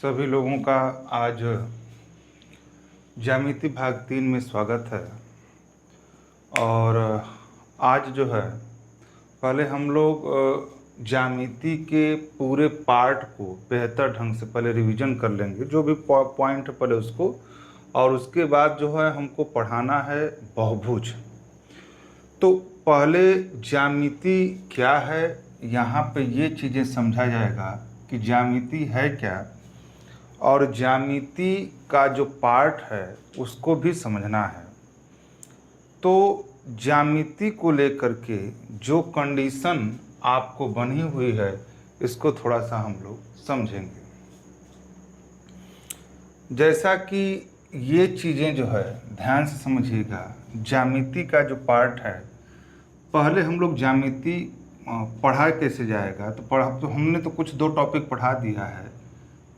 सभी लोगों का आज ज्यामिति भाग 3 में स्वागत है। और आज जो है पहले हम लोग ज्यामिति के पूरे पार्ट को बेहतर ढंग से पहले रिवीजन कर लेंगे, जो भी पॉइंट है पहले उसको, और उसके बाद जो है हमको पढ़ाना है बहुभुज। तो पहले ज्यामिति क्या है, यहाँ पे ये चीज़ें समझा जाएगा कि ज्यामिति है क्या, और ज्यामिति का जो पार्ट है उसको भी समझना है। तो ज्यामिति को लेकर के जो कंडीशन आपको बनी हुई है इसको थोड़ा सा हम लोग समझेंगे। जैसा कि ये चीज़ें जो है ध्यान से समझिएगा, ज्यामिति का जो पार्ट है, पहले हम लोग ज्यामिति पढ़ा कैसे जाएगा, तो हमने तो कुछ 2 टॉपिक पढ़ा दिया है।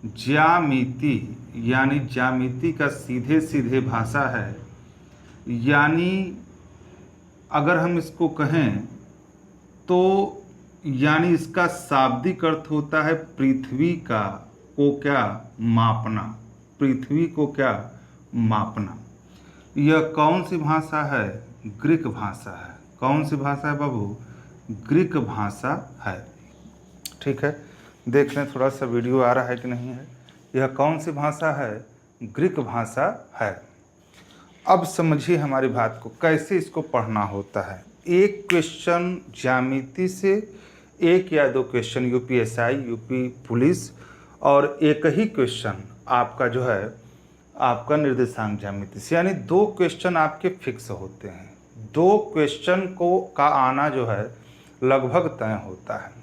ज्यामिति यानी ज्यामिति का सीधे सीधे भाषा है, यानी अगर हम इसको कहें तो यानी इसका शाब्दिक अर्थ होता है पृथ्वी को क्या मापना, पृथ्वी को क्या मापना। यह कौन सी भाषा है? ग्रीक भाषा है। कौन सी भाषा है बाबू? ग्रीक भाषा है। ठीक है, देख लें थोड़ा सा वीडियो आ रहा है कि नहीं है। यह कौन सी भाषा है? ग्रीक भाषा है। अब समझिए हमारी बात को, कैसे इसको पढ़ना होता है। एक क्वेश्चन ज्यामिति से, 1 या 2 क्वेश्चन यूपीएसआई, यूपी पुलिस, और एक ही क्वेश्चन आपका जो है आपका निर्देशांक ज्यामिति से, यानी 2 क्वेश्चन आपके फिक्स होते हैं। 2 क्वेश्चन का आना जो है लगभग तय होता है।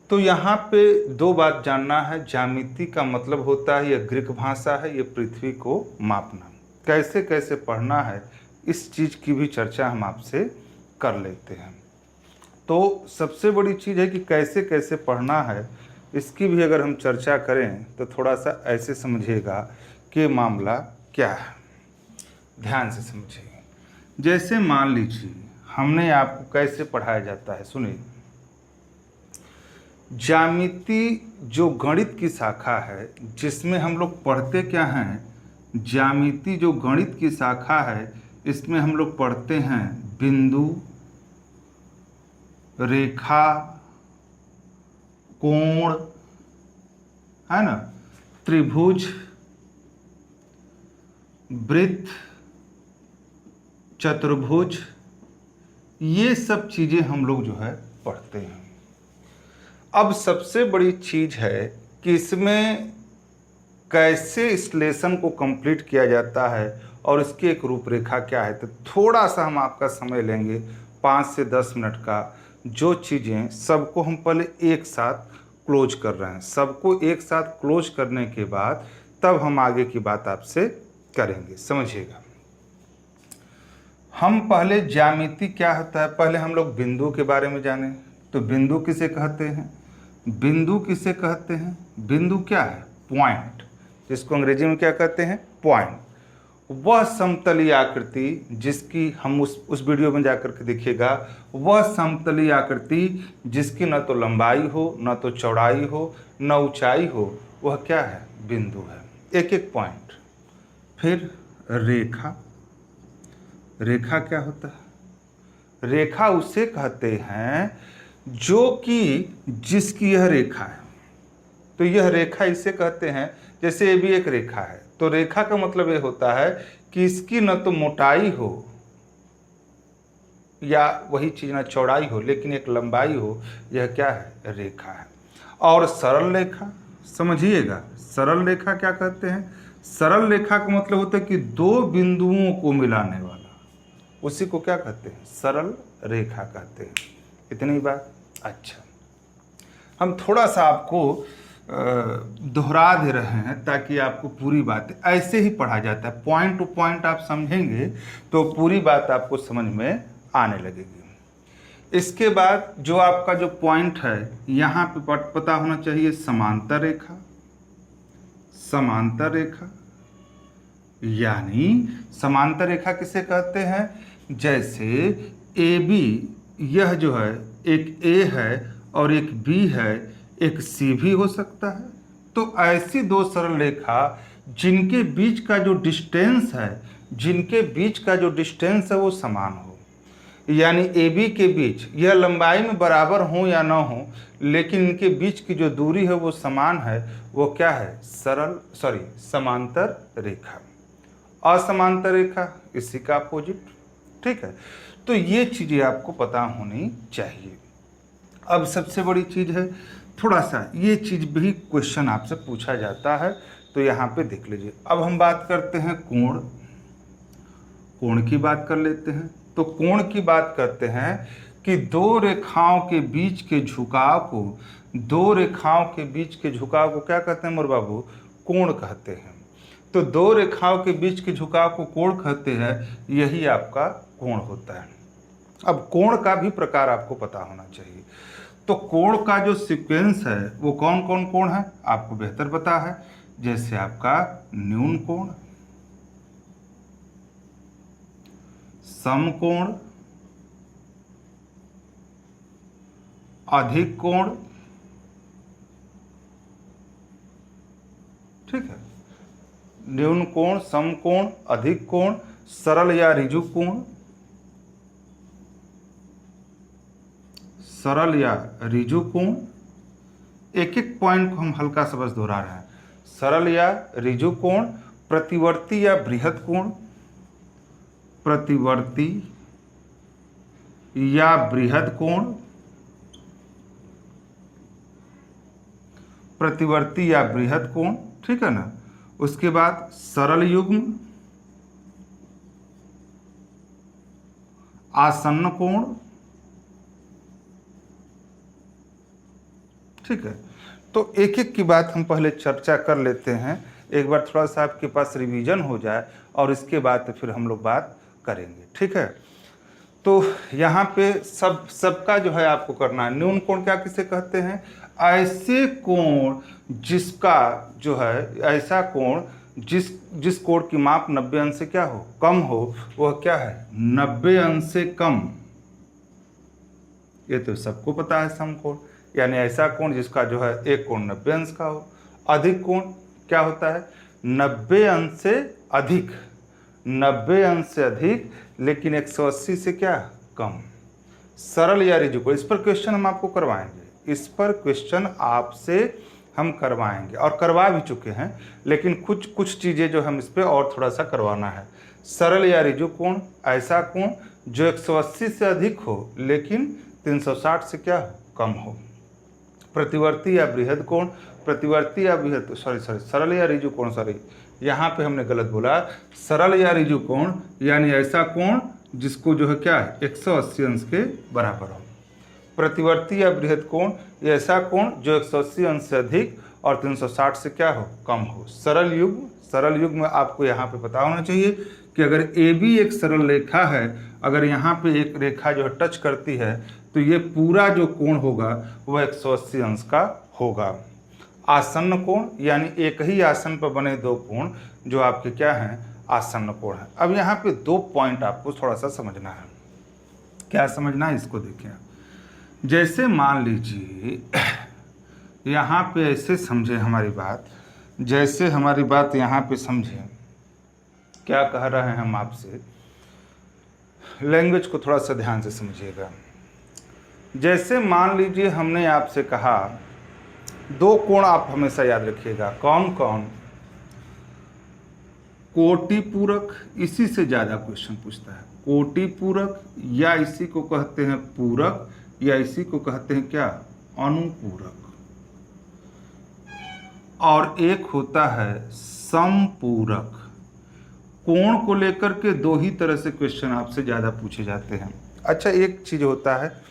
तो यहाँ पे 2 बात जानना है। ज्यामिति का मतलब होता है यह ग्रीक भाषा है, ये पृथ्वी को मापना। कैसे कैसे पढ़ना है इस चीज़ की भी चर्चा हम आपसे कर लेते हैं। तो सबसे बड़ी चीज़ है कि कैसे कैसे पढ़ना है, इसकी भी अगर हम चर्चा करें तो थोड़ा सा ऐसे समझिएगा कि मामला क्या है। ध्यान से समझिए। जैसे मान लीजिए हमने आपको कैसे पढ़ाया जाता है, सुनिए। ज्यामिति जो गणित की शाखा है, जिसमें हम लोग पढ़ते क्या हैं, ज्यामिति जो गणित की शाखा है इसमें हम लोग पढ़ते हैं बिंदु, रेखा, कोण, है ना, त्रिभुज, वृत्त, चतुर्भुज, ये सब चीज़ें हम लोग जो है पढ़ते हैं। अब सबसे बड़ी चीज़ है कि इसमें कैसे इस लेसन को कंप्लीट किया जाता है और इसकी एक रूपरेखा क्या है। तो थोड़ा सा हम आपका समय लेंगे, 5 से 10 मिनट का। जो चीज़ें सबको हम पहले एक साथ क्लोज कर रहे हैं, सबको एक साथ क्लोज करने के बाद तब हम आगे की बात आपसे करेंगे। समझिएगा, हम पहले ज्यामिति क्या होता है, पहले हम लोग बिंदु के बारे में जाने। तो बिंदु किसे कहते हैं? बिंदु किसे कहते हैं? बिंदु क्या है? पॉइंट, जिसको अंग्रेजी में क्या कहते हैं? पॉइंट। वह समतलीय आकृति जिसकी हम उस वीडियो में जाकर के देखिएगा, वह समतलीय आकृति जिसकी न तो लंबाई हो, न तो चौड़ाई हो, न ऊंचाई हो, वह क्या है? बिंदु है। एक एक पॉइंट। फिर रेखा। रेखा क्या होता है? रेखा उसे कहते हैं जो कि जिसकी यह रेखा है। तो यह रेखा इसे कहते हैं, जैसे ये भी एक रेखा है। तो रेखा का मतलब ये होता है कि इसकी न तो मोटाई हो या वही चीज़ न चौड़ाई हो, लेकिन एक लंबाई हो। यह क्या है? रेखा है। और सरल रेखा, समझिएगा, सरल रेखा क्या कहते हैं? सरल रेखा का मतलब होता है कि 2 बिंदुओं को मिलाने वाला, उसी को क्या कहते हैं? सरल रेखा कहते हैं। इतनी बात। अच्छा, हम थोड़ा सा आपको दोहरा दे रहे हैं ताकि आपको पूरी बात, ऐसे ही पढ़ा जाता है, पॉइंट टू पॉइंट आप समझेंगे तो पूरी बात आपको समझ में आने लगेगी। इसके बाद जो आपका जो पॉइंट है, यहाँ पे पता होना चाहिए समांतर रेखा। समांतर रेखा यानी समांतर रेखा किसे कहते हैं? जैसे ए बी, यह जो है एक ए है और एक बी है, एक सी भी हो सकता है, तो ऐसी दो सरल रेखा जिनके बीच का जो डिस्टेंस है, जिनके बीच का जो डिस्टेंस है वो समान हो, यानी ए बी के बीच यह लंबाई में बराबर हो या ना हो, लेकिन इनके बीच की जो दूरी है वो समान है, वो क्या है? समांतर रेखा। असमांतर रेखा इसी का अपोजिट। ठीक है, तो ये चीज़ें आपको पता होनी चाहिए। अब सबसे बड़ी चीज़ है, थोड़ा सा ये चीज़ भी क्वेश्चन आपसे पूछा जाता है, तो यहाँ पे देख लीजिए। अब हम बात करते हैं कोण की बात कर लेते हैं। तो कोण की बात करते हैं कि दो रेखाओं के बीच के झुकाव को, दो रेखाओं के बीच के झुकाव को क्या कहते हैं मोर बाबू? कोण कहते हैं। तो दो रेखाओं के बीच के झुकाव को कोण कहते हैं, यही आपका कोण होता है। अब कोण का भी प्रकार आपको पता होना चाहिए। तो कोण का जो सीक्वेंस है वो कौन कौन कोण है आपको बेहतर पता है, जैसे आपका न्यून कोण, समकोण, अधिक कोण। ठीक है, न्यून कोण, समकोण, अधिक कोण, सरल या ऋजु कोण, सरल या ऋजु कोण। एक एक पॉइंट को हम हल्का सा बस दोहरा रहे हैं। सरल या ऋजु कोण, प्रतिवर्ती या बृहद कोण, प्रतिवर्ती या बृहद कोण, प्रतिवर्ती या बृहद कोण। ठीक है ना। उसके बाद सरल युग्म, आसन्न कोण। ठीक है, तो एक एक की बात हम पहले चर्चा कर लेते हैं, एक बार थोड़ा सा आपके पास रिवीजन हो जाए और इसके बाद फिर हम लोग बात करेंगे। ठीक है, तो यहाँ पे सबका जो है आपको करना है। न्यून कोण क्या किसे कहते हैं? ऐसे कोण जिसका जो है, ऐसा कोण जिस कोण की माप 90 अंश से क्या हो? कम हो, वह क्या है? 90 अंश से कम। ये तो सबको पता है समकोण, यानी ऐसा कोण जिसका जो है एक कोण 90 अंश का हो। अधिक कोण क्या होता है? 90 अंश से अधिक, 90 अंश से अधिक लेकिन 180 से क्या कम। सरल या ऋजु कोण, इस पर क्वेश्चन हम आपको करवाएंगे, इस पर क्वेश्चन आपसे हम करवाएंगे और करवा भी चुके हैं, लेकिन कुछ चीज़ें जो हम इस पर और थोड़ा सा करवाना है। सरल या ऋजु कोण, ऐसा कोण जो 180 से अधिक हो लेकिन 360 से क्या हो? कम हो। प्रतिवर्ती या बृहद कोण, प्रतिवर्ती या बृहद सरल या ऋजु कोण, यहाँ पे हमने गलत बोला। सरल या ऋजु कोण यानी ऐसा कोण जिसको जो है क्या है 180 अंश के बराबर हो। प्रतिवर्ती या बृहद कोण, ये ऐसा कोण जो 180 अंश से अधिक और 360 से क्या हो? कम हो। सरल युग्म में आपको यहाँ पे पता होना चाहिए कि अगर ए बी एक सरल रेखा है, अगर यहाँ पे एक रेखा जो है टच करती है, तो ये पूरा जो कोण होगा वह 180 अंश का होगा। आसन्न कोण यानी एक ही आसन पर बने दो कोण जो आपके क्या हैं? आसन्न कोण है। अब यहाँ पे दो पॉइंट आपको थोड़ा सा समझना है। क्या समझना है, इसको देखिए। जैसे मान लीजिए यहाँ पे ऐसे समझे हमारी बात, जैसे हमारी बात यहाँ पे समझे, क्या कह रहे हैं हम आपसे, लैंग्वेज को थोड़ा सा ध्यान से समझिएगा। जैसे मान लीजिए हमने आपसे कहा दो कोण, आप हमेशा याद रखिएगा कौन कौन? कोटि पूरक, इसी से ज़्यादा क्वेश्चन पूछता है। कोटि पूरक, या इसी को कहते हैं पूरक, या इसी को कहते हैं क्या? अनुपूरक। और एक होता है समपूरक। कोण को लेकर के दो ही तरह से क्वेश्चन आपसे ज़्यादा पूछे जाते हैं। अच्छा, एक चीज़ होता है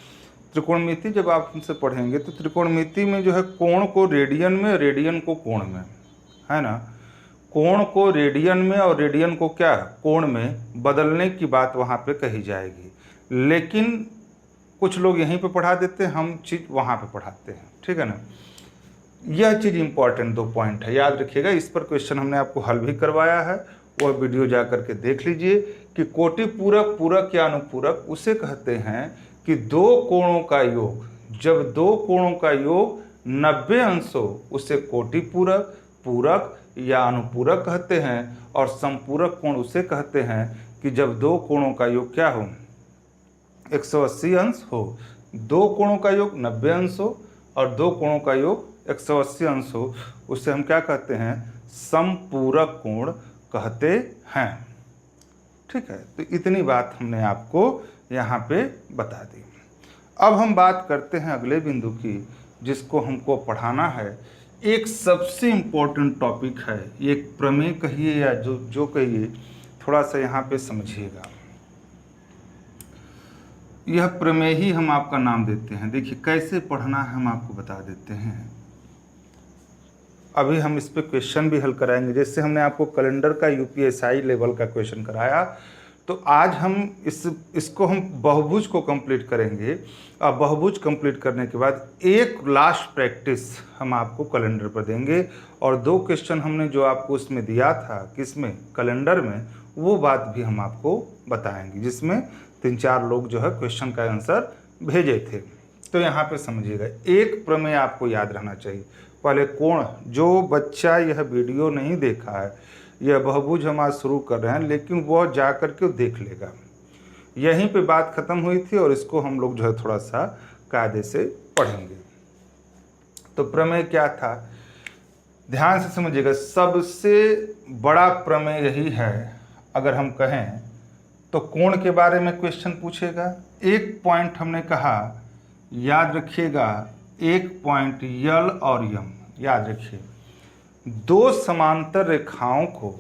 त्रिकोणमिति, जब आप उनसे पढ़ेंगे तो त्रिकोणमिति में जो है कोण को रेडियन में, रेडियन को कोण में, है ना। कोण को रेडियन में और रेडियन को क्या कोण में बदलने की बात वहाँ पे कही जाएगी, लेकिन कुछ लोग यहीं पे पढ़ा देते हैं, हम चीज़ वहाँ पे पढ़ाते हैं। ठीक है ना। यह चीज़ इंपॉर्टेंट दो पॉइंट है, याद रखिएगा। इस पर क्वेश्चन हमने आपको हल भी करवाया है, वह वीडियो जा करके देख लीजिए कि कोटि पूरक, पूरक या अनुपूरक उसे कहते हैं कि दो कोणों का योग, जब दो कोणों का योग 90 अंश हो उसे कोटि पूरक, पूरक या अनुपूरक कहते हैं। और समपूरक कोण उसे कहते हैं कि जब दो कोणों का योग क्या हो, 180 अंश हो। दो कोणों का योग 90 अंश हो और दो कोणों का योग 180 अंश हो, उसे हम क्या कहते हैं, समपूरक कोण कहते हैं। ठीक है, तो इतनी बात हमने आपको यहाँ पे बता दी। अब हम बात करते हैं अगले बिंदु की, जिसको हमको पढ़ाना है। एक सबसे इम्पोर्टेंट टॉपिक है, एक प्रमेय कहिए या जो कहिए, थोड़ा सा यहाँ पे समझिएगा। यह प्रमेय ही हम आपका नाम देते हैं। देखिए कैसे पढ़ना है हम आपको बता देते हैं। अभी हम इस पे क्वेश्चन भी हल कराएंगे, जैसे हमने आपको कैलेंडर का यूपीएसआई लेवल का क्वेश्चन कराया, तो आज हम इसको हम बहुभुज को कंप्लीट करेंगे। और बहुभुज कंप्लीट करने के बाद एक लास्ट प्रैक्टिस हम आपको कैलेंडर पर देंगे, और दो क्वेश्चन हमने जो आपको उसमें दिया था, किसमें, कैलेंडर में, वो बात भी हम आपको बताएंगे, जिसमें 3-4 लोग जो है क्वेश्चन का आंसर भेजे थे। तो यहाँ पे समझिएगा, एक प्रमेय आपको याद रहना चाहिए। पहले कोण, जो बच्चा यह वीडियो नहीं देखा है, यह बहुभुज हम आज शुरू कर रहे हैं, लेकिन वह जा कर के देख लेगा। यहीं पे बात खत्म हुई थी और इसको हम लोग जो है थोड़ा सा कायदे से पढ़ेंगे। तो प्रमेय क्या था, ध्यान से समझिएगा। सबसे बड़ा प्रमेय यही है, अगर हम कहें तो कोण के बारे में क्वेश्चन पूछेगा। एक पॉइंट हमने कहा, याद रखिएगा, एक पॉइंट यल और यम, याद रखिए। दो समांतर रेखाओं को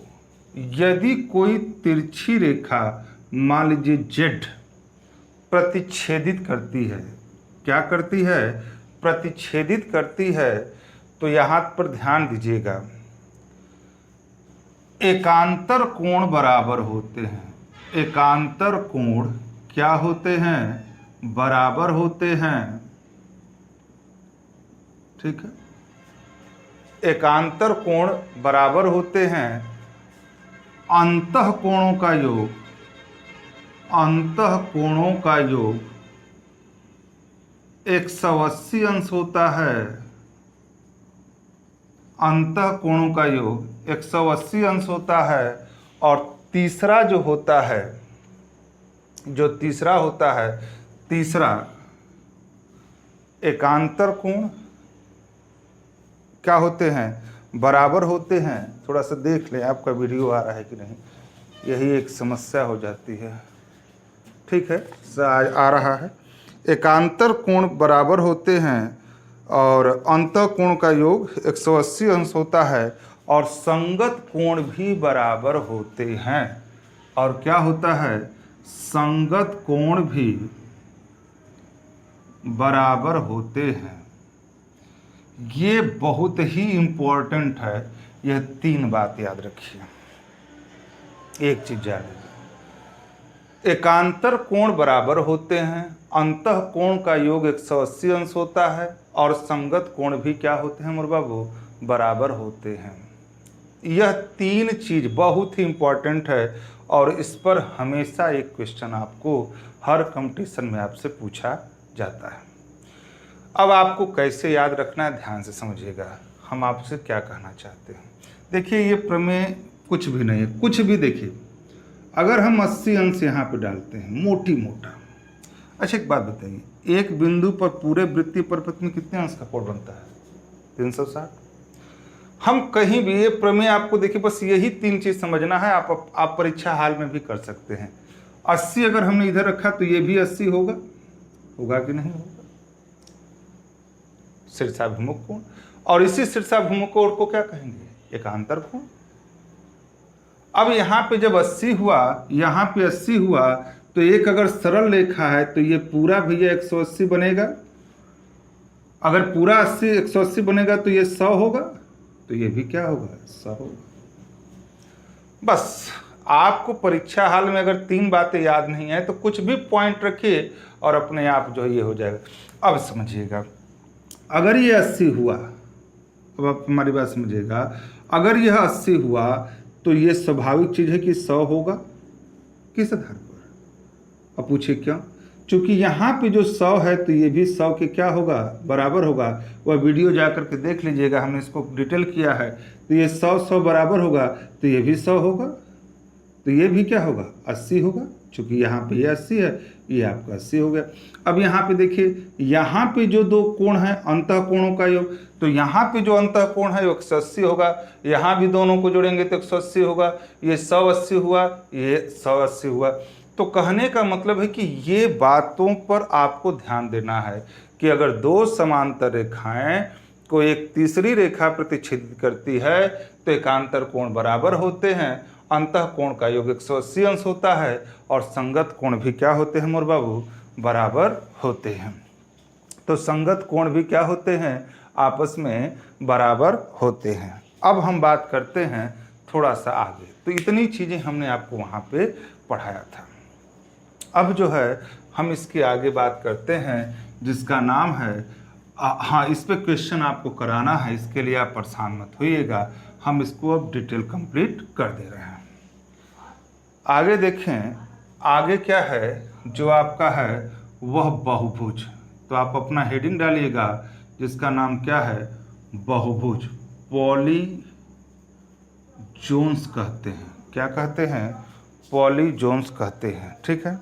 यदि कोई तिरछी रेखा, मान लीजिए जेड, प्रतिच्छेदित करती है, क्या करती है, प्रतिच्छेदित करती है, तो यहाँ पर ध्यान दीजिएगा, एकांतर कोण बराबर होते हैं। एकांतर कोण क्या होते हैं, बराबर होते हैं। ठीक है, एकांतर कोण बराबर होते हैं। अंतः कोणों का योग, अंतः कोणों का योग 180 अंश होता है। अंतः कोणों का योग 180 अंश होता है। और तीसरा जो होता है, जो तीसरा होता है, तीसरा एकांतर कोण क्या होते हैं, बराबर होते हैं। थोड़ा सा देख लें आपका वीडियो आ रहा है कि नहीं, यही एक समस्या हो जाती है। ठीक है, आ रहा है। एकांतर कोण बराबर होते हैं और अंतः कोण का योग 180 अंश होता है, और संगत कोण भी बराबर होते हैं। और क्या होता है, संगत कोण भी बराबर होते हैं। ये बहुत ही इम्पोर्टेंट है, यह 3 बात याद रखिए। एक चीज याद रखिए, एकांतर कोण बराबर होते हैं, अंतः कोण का योग 180 अंश होता है, और संगत कोण भी क्या होते हैं मोर बाबू, बराबर होते हैं। यह 3 चीज बहुत ही इम्पोर्टेंट है, और इस पर हमेशा एक क्वेश्चन आपको हर कंपटीशन में आपसे पूछा जाता है। अब आपको कैसे याद रखना है, ध्यान से समझिएगा, हम आपसे क्या कहना चाहते हैं। देखिए ये प्रमेय कुछ भी नहीं है, कुछ भी। देखिए अगर हम 80 अंश यहाँ पे डालते हैं, मोटी मोटा। अच्छा एक बात बताइए, एक बिंदु पर पूरे वृत्तीय परिपथ में कितने अंश का कोण बनता है, 360। हम कहीं भी ये प्रमेय आपको देखिए, बस यही 3 चीज समझना है। आप परीक्षा हाल में भी कर सकते हैं। 80 अगर हमने इधर रखा तो ये भी 80 होगा, होगा कि नहीं होगा, शीर्षाभिमुख कोण। और इसी शीर्षाभिमुख कोण को क्या कहेंगे, एकांतर कोण। अब यहाँ पे जब 80 हुआ, यहाँ पे 80 हुआ, तो एक अगर सरल रेखा है तो ये पूरा भैया 180 बनेगा। अगर पूरा 180 बनेगा तो ये 100 होगा, तो ये भी क्या होगा, 100 होगा। बस आपको परीक्षा हाल में अगर 3 बातें याद नहीं है तो कुछ भी पॉइंट रखिए और अपने आप जो ये हो जाएगा। अब समझिएगा, अगर ये 80 हुआ, अब आप हमारी बात समझिएगा, अगर यह 80 हुआ तो ये स्वाभाविक चीज़ है कि 100 होगा। किस आधार पर, अब पूछिए क्यों, चूंकि यहाँ पे जो 100 है तो ये भी 100 के क्या होगा, बराबर होगा। वह वीडियो जा कर के देख लीजिएगा, हमने इसको डिटेल किया है। तो ये 100 बराबर होगा तो ये भी 100 होगा, तो ये भी क्या होगा, 80 होगा। चूंकि यहाँ पे ये 80 है, ये आपका 80 हो गया। अब यहाँ पे देखिए, यहाँ पे जो दो कोण है अंतः कोणों का योग, तो यहाँ पे जो अंतः कोण है वो 180 होगा। यहाँ भी दोनों को जोड़ेंगे तो 180 होगा। ये 180 हुआ, ये 180 हुआ। तो कहने का मतलब है कि ये बातों पर आपको ध्यान देना है कि अगर दो समांतर रेखाएं को एक तीसरी रेखा प्रतिच्छेदित करती है तो एकांतर कोण बराबर होते हैं। अंतः कोण का योग 180 अंश होता है और संगत कोण भी क्या होते हैं मोर बाबू, बराबर होते हैं। तो संगत कोण भी क्या होते हैं, आपस में बराबर होते हैं। अब हम बात करते हैं थोड़ा सा आगे। तो इतनी चीज़ें हमने आपको वहाँ पे पढ़ाया था। अब जो है हम इसके आगे बात करते हैं जिसका नाम है हाँ, इस पे क्वेश्चन आपको कराना है, इसके लिए आप परेशान मत होइएगा। हम इसको अब डिटेल कंप्लीट कर दे रहे हैं। आगे देखें, आगे क्या है जो आपका है वह बहुभुज। तो आप अपना हेडिंग डालिएगा जिसका नाम क्या है, बहुभुज। पॉलीजोन्स कहते हैं, क्या कहते हैं, पॉलीजोन्स कहते हैं। ठीक है,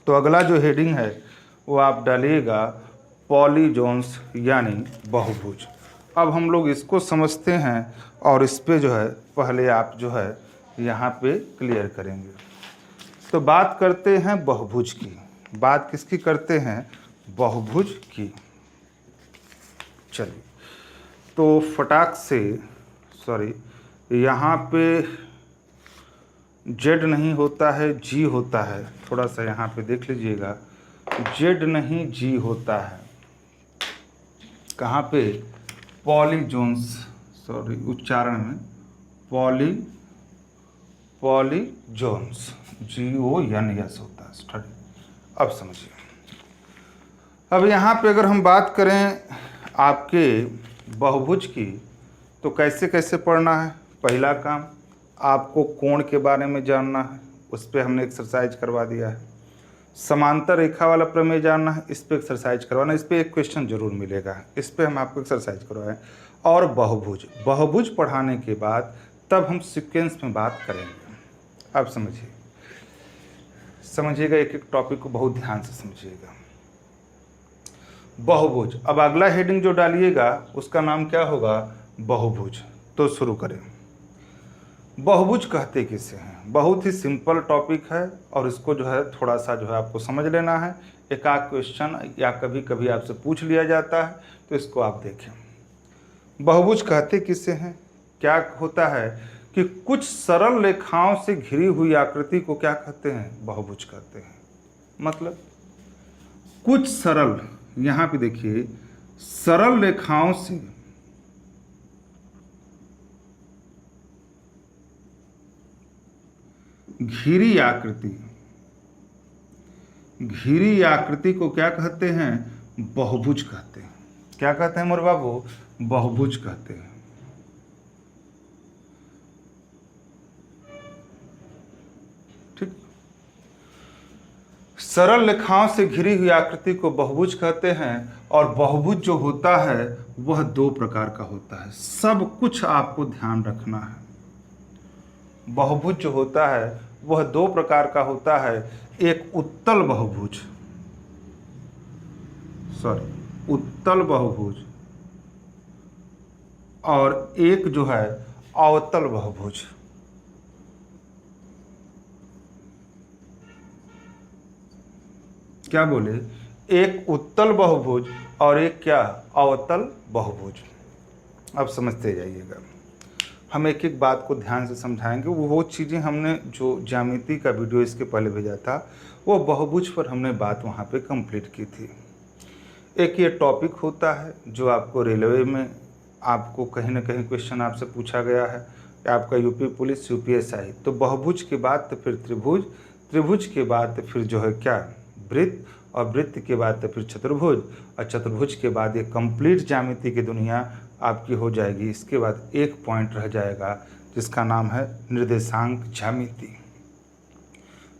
तो अगला जो हेडिंग है वो आप डालिएगा पॉलीजोन्स यानी बहुभुज। अब हम लोग इसको समझते हैं और इस पे जो है पहले आप जो है यहाँ पे क्लियर करेंगे। तो बात करते हैं बहुभुज की। बात किसकी करते हैं, बहुभुज की। चलिए, तो फटाक से, सॉरी, यहाँ पे जेड नहीं होता है, जी होता है। थोड़ा सा यहाँ पे देख लीजिएगा, जेड नहीं जी होता है। कहाँ पे, पॉलीजोन्स, सॉरी उच्चारण में पॉलीजोन्स, GONS होता है। स्टडी, अब समझिए। अब यहाँ पे अगर हम बात करें आपके बहुभुज की तो कैसे कैसे पढ़ना है। पहला काम, आपको कोण के बारे में जानना है, उस पर हमने एक्सरसाइज करवा दिया है। समांतर रेखा वाला प्रमेय जानना है, इस पर एक्सरसाइज करवाना, इस पर एक क्वेश्चन जरूर मिलेगा, इस पर हम आपको एक्सरसाइज करवाएं। और बहुभुज, बहुभुज पढ़ाने के बाद तब हम सीक्वेंस में बात करेंगे। अब समझिएगा, एक एक टॉपिक को बहुत ध्यान से समझिएगा। बहुभुज, अब अगला हेडिंग जो डालिएगा उसका नाम क्या होगा, बहुभुज। तो शुरू करें। बहुभुज कहते किसे हैं, बहुत ही सिंपल टॉपिक है और इसको जो है थोड़ा सा जो है आपको समझ लेना है। एक आध क्वेश्चन या कभी कभी आपसे पूछ लिया जाता है, तो इसको आप देखें। बहुभुज कहते किसे हैं, क्या होता है कि कुछ सरल रेखाओं से घिरी हुई आकृति को क्या कहते हैं, बहुभुज कहते हैं। मतलब कुछ सरल, यहाँ पे देखिए, सरल रेखाओं से घिरी आकृति को क्या कहते हैं, बहुभुज कहते हैं। क्या कहते हैं मोर बाबू, बहुभुज कहते हैं। ठीक, सरल रेखाओं से घिरी हुई आकृति को बहुभुज कहते हैं। और बहुभुज जो होता है वह दो प्रकार का होता है। सब कुछ आपको ध्यान रखना है। बहुभुज जो होता है वह दो प्रकार का होता है, एक उत्तल बहुभुज, उत्तल बहुभुज, और एक जो है अवतल बहुभुज। क्या बोले, एक उत्तल बहुभुज और एक क्या, अवतल बहुभुज। अब समझते जाइएगा, हम एक एक बात को ध्यान से समझाएंगे। वो चीज़ें हमने जो ज्यामिति का वीडियो इसके पहले भेजा था वो बहुभुज पर हमने बात वहाँ पे कंप्लीट की थी। एक ये टॉपिक होता है जो आपको रेलवे में आपको कहीं ना कहीं क्वेश्चन आपसे पूछा गया है, आपका यूपी पुलिस, UPSI। तो बहुभुज के बाद तो फिर त्रिभुज, त्रिभुज के बाद तो फिर जो है क्या, वृत्त, और वृत्त के बाद तो फिर चतुर्भुज, और चतुर्भुज के बाद ये कंप्लीट ज्यामिति की दुनिया आपकी हो जाएगी। इसके बाद एक पॉइंट रह जाएगा जिसका नाम है निर्देशांक ज्यामिति।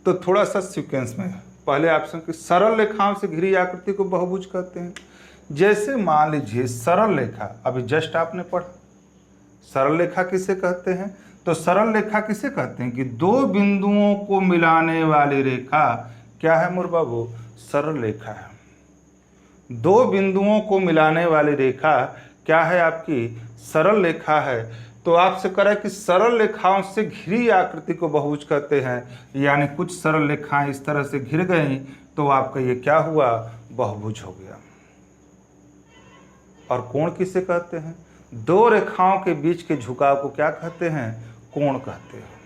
तो थोड़ा सा सीक्वेंस में पहले ऑप्शन की सरल रेखाओं से घिरी आकृति को बहुभुज कहते हैं। जैसे मान लीजिए सरल रेखा, अभी जस्ट आपने पढ़ा, सरल रेखा किसे कहते हैं? तो सरल रेखा किसे कहते हैं कि दो बिंदुओं को मिलाने वाली रेखा क्या है मोर बाबू? सरल रेखा है। दो बिंदुओं को मिलाने वाली रेखा क्या है आपकी? सरल रेखा है। तो आपसे कह रहा है कि सरल रेखाओं से घिरी आकृति को बहुभुज कहते हैं, यानी कुछ सरल रेखाएं इस तरह से घिर गई तो आपका ये क्या हुआ? बहुभुज हो गया। और कोण किसे कहते हैं? दो रेखाओं के बीच के झुकाव को क्या कहते हैं? कोण कहते हैं।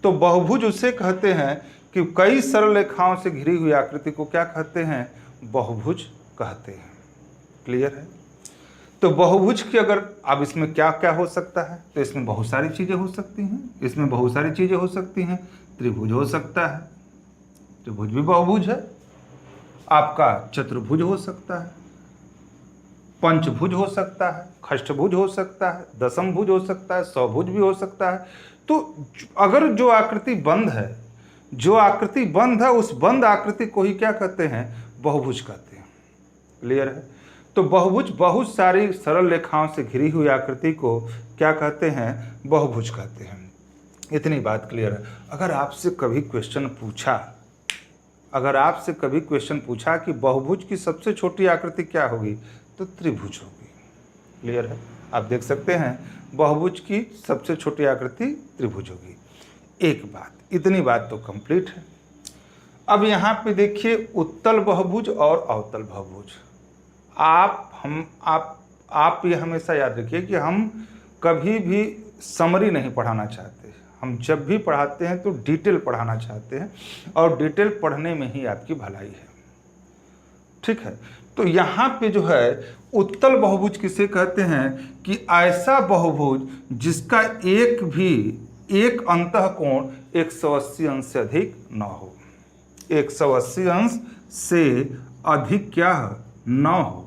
तो बहुभुज उसे कहते हैं कि कई सरल रेखाओं से घिरी हुई आकृति को क्या कहते हैं? बहुभुज कहते हैं। क्लियर है? तो बहुभुज की अगर, अब इसमें क्या क्या हो सकता है? तो इसमें बहुत सारी चीजें हो सकती हैं। इसमें बहुत सारी चीजें हो सकती हैं। त्रिभुज हो सकता है, त्रिभुज भी बहुभुज है। आपका चतुर्भुज हो सकता है, पंचभुज हो सकता है, खष्टभुज हो सकता है, दशमभुज हो सकता है, सौभुज भी हो सकता है। तो अगर जो आकृति बंद है, जो आकृति बंद है, उस बंद आकृति को ही क्या कहते हैं? बहुभुज कहते हैं। क्लियर है? तो बहुभुज बहुत सारी सरल रेखाओं से घिरी हुई आकृति को क्या कहते हैं? बहुभुज कहते हैं। इतनी बात क्लियर है। अगर आपसे कभी क्वेश्चन पूछा, अगर आपसे कभी क्वेश्चन पूछा कि बहुभुज की सबसे छोटी आकृति क्या होगी, तो त्रिभुज होगी। क्लियर है? आप देख सकते हैं बहुभुज की सबसे छोटी आकृति त्रिभुज होगी। एक बात, इतनी बात तो कंप्लीट है। अब यहाँ पे देखिए उत्तल बहुभुज और अवतल बहुभुज। आप ये हमेशा याद रखिए कि हम कभी भी समरी नहीं पढ़ाना चाहते। हम जब भी पढ़ाते हैं तो डिटेल पढ़ाना चाहते हैं, और डिटेल पढ़ने में ही आपकी भलाई है। ठीक है? तो यहाँ पे जो है उत्तल बहुभुज किसे कहते हैं कि ऐसा बहुभुज जिसका एक अंतःकोण 180 अंश से अधिक न हो। 180 अंश से अधिक क्या न हो।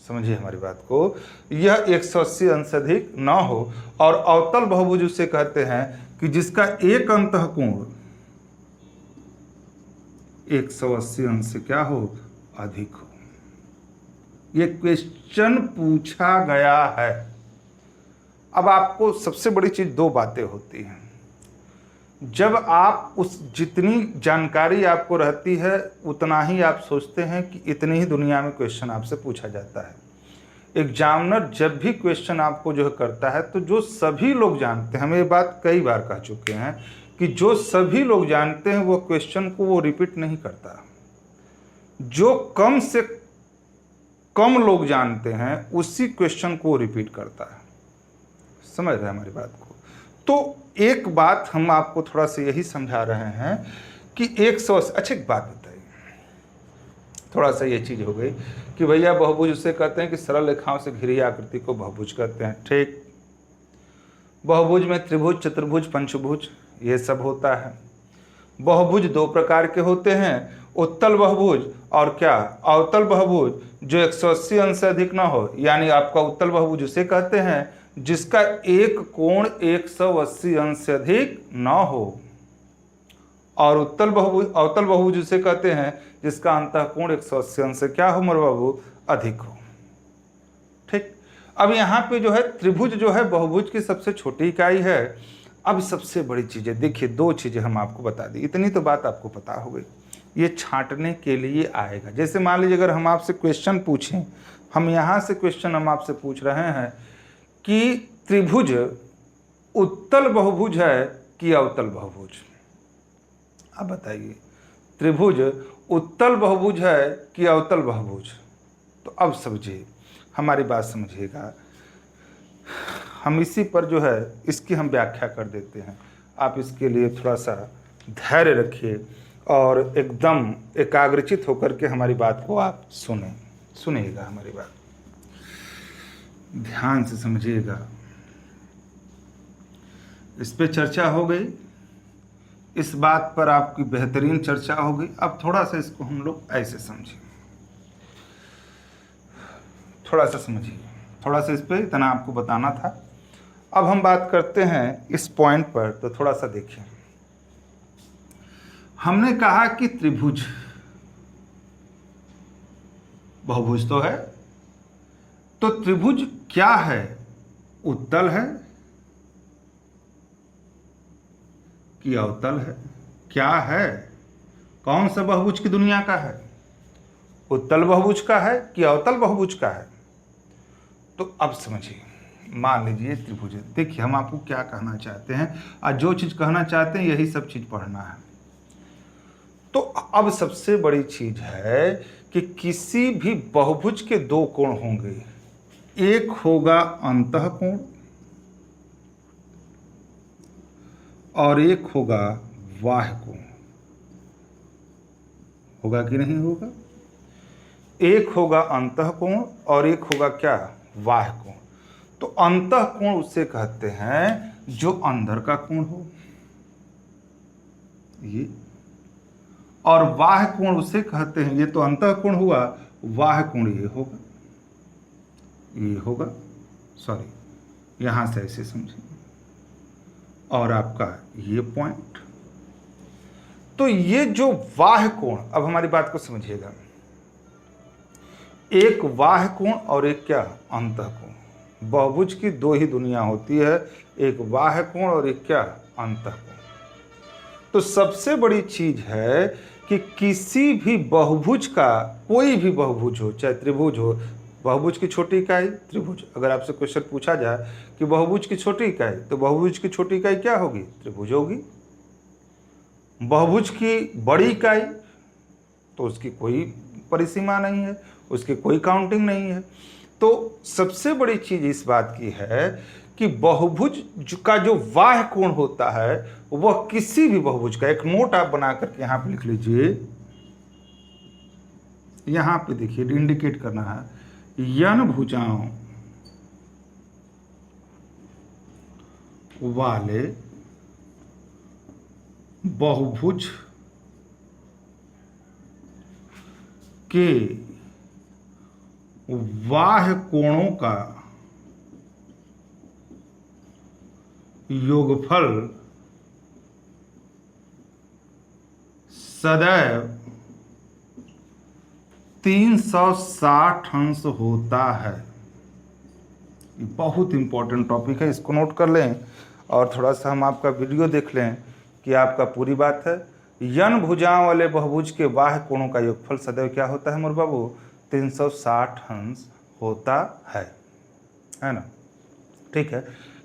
समझिए हमारी बात को, यह 180 अंश से अधिक न हो। और अवतल बहुभुज उसे कहते हैं कि जिसका एक अंतःकोण 180 अंश से क्या हो? अधिक हो। यह क्वेश्चन पूछा गया है। अब आपको सबसे बड़ी चीज, दो बातें होती हैं। जब आप जितनी जानकारी आपको रहती है उतना ही आप सोचते हैं कि इतनी ही दुनिया में क्वेश्चन आपसे पूछा जाता है। एग्जामिनर जब भी क्वेश्चन आपको जो है करता है, तो जो सभी लोग जानते हैं, हम ये बात कई बार कह चुके हैं कि जो सभी लोग जानते हैं वो क्वेश्चन को वो रिपीट नहीं करता। जो कम से कम लोग जानते हैं उसी क्वेश्चन को रिपीट करता है। समझ रहे हैं हमारी बात को? तो एक बात हम आपको थोड़ा सा यही समझा रहे हैं कि 180। अच्छा एक बात बताइए, थोड़ा सा ये चीज़ हो गई कि भैया बहुभुज उसे कहते हैं कि सरल रेखाओं से घिरी आकृति को बहुभुज कहते हैं। ठीक, बहुभुज में त्रिभुज, चतुर्भुज, पंचभुज ये सब होता है। बहुभुज दो प्रकार के होते हैं, उत्तल बहुभुज और क्या? अवतल बहुभुज, जो 180 अंश से अधिक ना हो। यानी आपका उत्तल बहुभुज उसे कहते हैं जिसका एक कोण 180 अंश से अधिक ना हो, और अवतल बहुभुज उसे कहते हैं जिसका अंतःकोण 180 अंश से क्या हो मेरे बाबू? अधिक हो। ठीक। अब यहाँ पे जो है त्रिभुज जो है बहुभुज की सबसे छोटी इकाई है। अब सबसे बड़ी चीजें देखिए, दो चीजें हम आपको बता दी, इतनी तो बात आपको पता हो गई। ये छांटने के लिए आएगा। जैसे मान लीजिए अगर हम आपसे क्वेश्चन पूछें, हम यहाँ से क्वेश्चन हम आपसे पूछ रहे हैं कि त्रिभुज उत्तल बहुभुज है कि अवतल बहुभुज? अब बताइए, त्रिभुज उत्तल बहुभुज है कि अवतल बहुभुज? तो अब समझिए, हमारी बात समझिएगा। हम इसी पर जो है इसकी हम व्याख्या कर देते हैं। आप इसके लिए थोड़ा सा धैर्य रखिए और एकदम एकाग्रचित होकर के हमारी बात को आप सुनिएगा। हमारी बात ध्यान से समझिएगा। इस पे चर्चा हो गई, इस बात पर आपकी बेहतरीन चर्चा हो गई। अब थोड़ा सा इसको हम लोग ऐसे समझें, थोड़ा सा समझिए, थोड़ा सा इस पे इतना आपको बताना था। अब हम बात करते हैं इस पॉइंट पर, तो थोड़ा सा देखिए। हमने कहा कि त्रिभुज बहुभुज तो है, तो त्रिभुज क्या है? उत्तल है कि अवतल है? क्या है? कौन सा बहुभुज की दुनिया का है? उत्तल बहुभुज का है कि अवतल बहुभुज का है? तो अब समझिए, मान लीजिए त्रिभुज है। देखिए हम आपको क्या कहना चाहते हैं, और जो चीज कहना चाहते हैं यही सब चीज पढ़ना है। तो अब सबसे बड़ी चीज है कि किसी भी बहुभुज के दो कोण होंगे, एक होगा अंतःकोण और एक होगा बाह्य कोण। होगा कि नहीं होगा? एक होगा अंतःकोण और एक होगा क्या? बाह्य कोण। तो अंतःकोण उसे कहते हैं जो अंदर का कोण हो, ये, और बाह्य कोण उसे कहते हैं, ये तो अंतःकोण हुआ, बाह्य कोण ये होगा, ये होगा, सॉरी यहां से ऐसे समझिए, और आपका ये पॉइंट। तो ये जो बाह्य कोण, अब हमारी बात को समझिएगा, एक बाह्य कोण और एक क्या? अंतःकोण। बहुभुज की दो ही दुनिया होती है, एक बाह्य कोण और एक क्या? अंतःकोण। तो सबसे बड़ी चीज है कि किसी भी बहुभुज का, कोई भी बहुभुज हो, चाहे त्रिभुज हो, बहुभुज की छोटी इकाई त्रिभुज। अगर आपसे क्वेश्चन पूछा जाए कि बहुभुज की छोटी इकाई, तो बहुभुज की छोटी इकाई क्या होगी? त्रिभुज होगी। बहुभुज की बड़ी इकाई, तो उसकी कोई परिसीमा नहीं है, उसकी कोई काउंटिंग नहीं है। तो सबसे बड़ी चीज इस बात की है कि बहुभुज का जो बाह्य कोण होता है वह किसी भी बहुभुज का, एक नोट आप बना करके यहां पे लिख लीजिए, यहां पे देखिए इंडिकेट करना है, यन भुजाओं वाले बहुभुज के बाह्य कोणों का योगफल सदैव 360 अंश होता है। बहुत इंपॉर्टेंट टॉपिक है, इसको नोट कर लें और थोड़ा सा हम आपका वीडियो देख लें कि आपका पूरी बात है। यन भुजाओं वाले बहुभुज के बाह्य कोणों का योगफल सदैव क्या होता है मोर बाबू? 360 अंश होता है ना? ठीक है,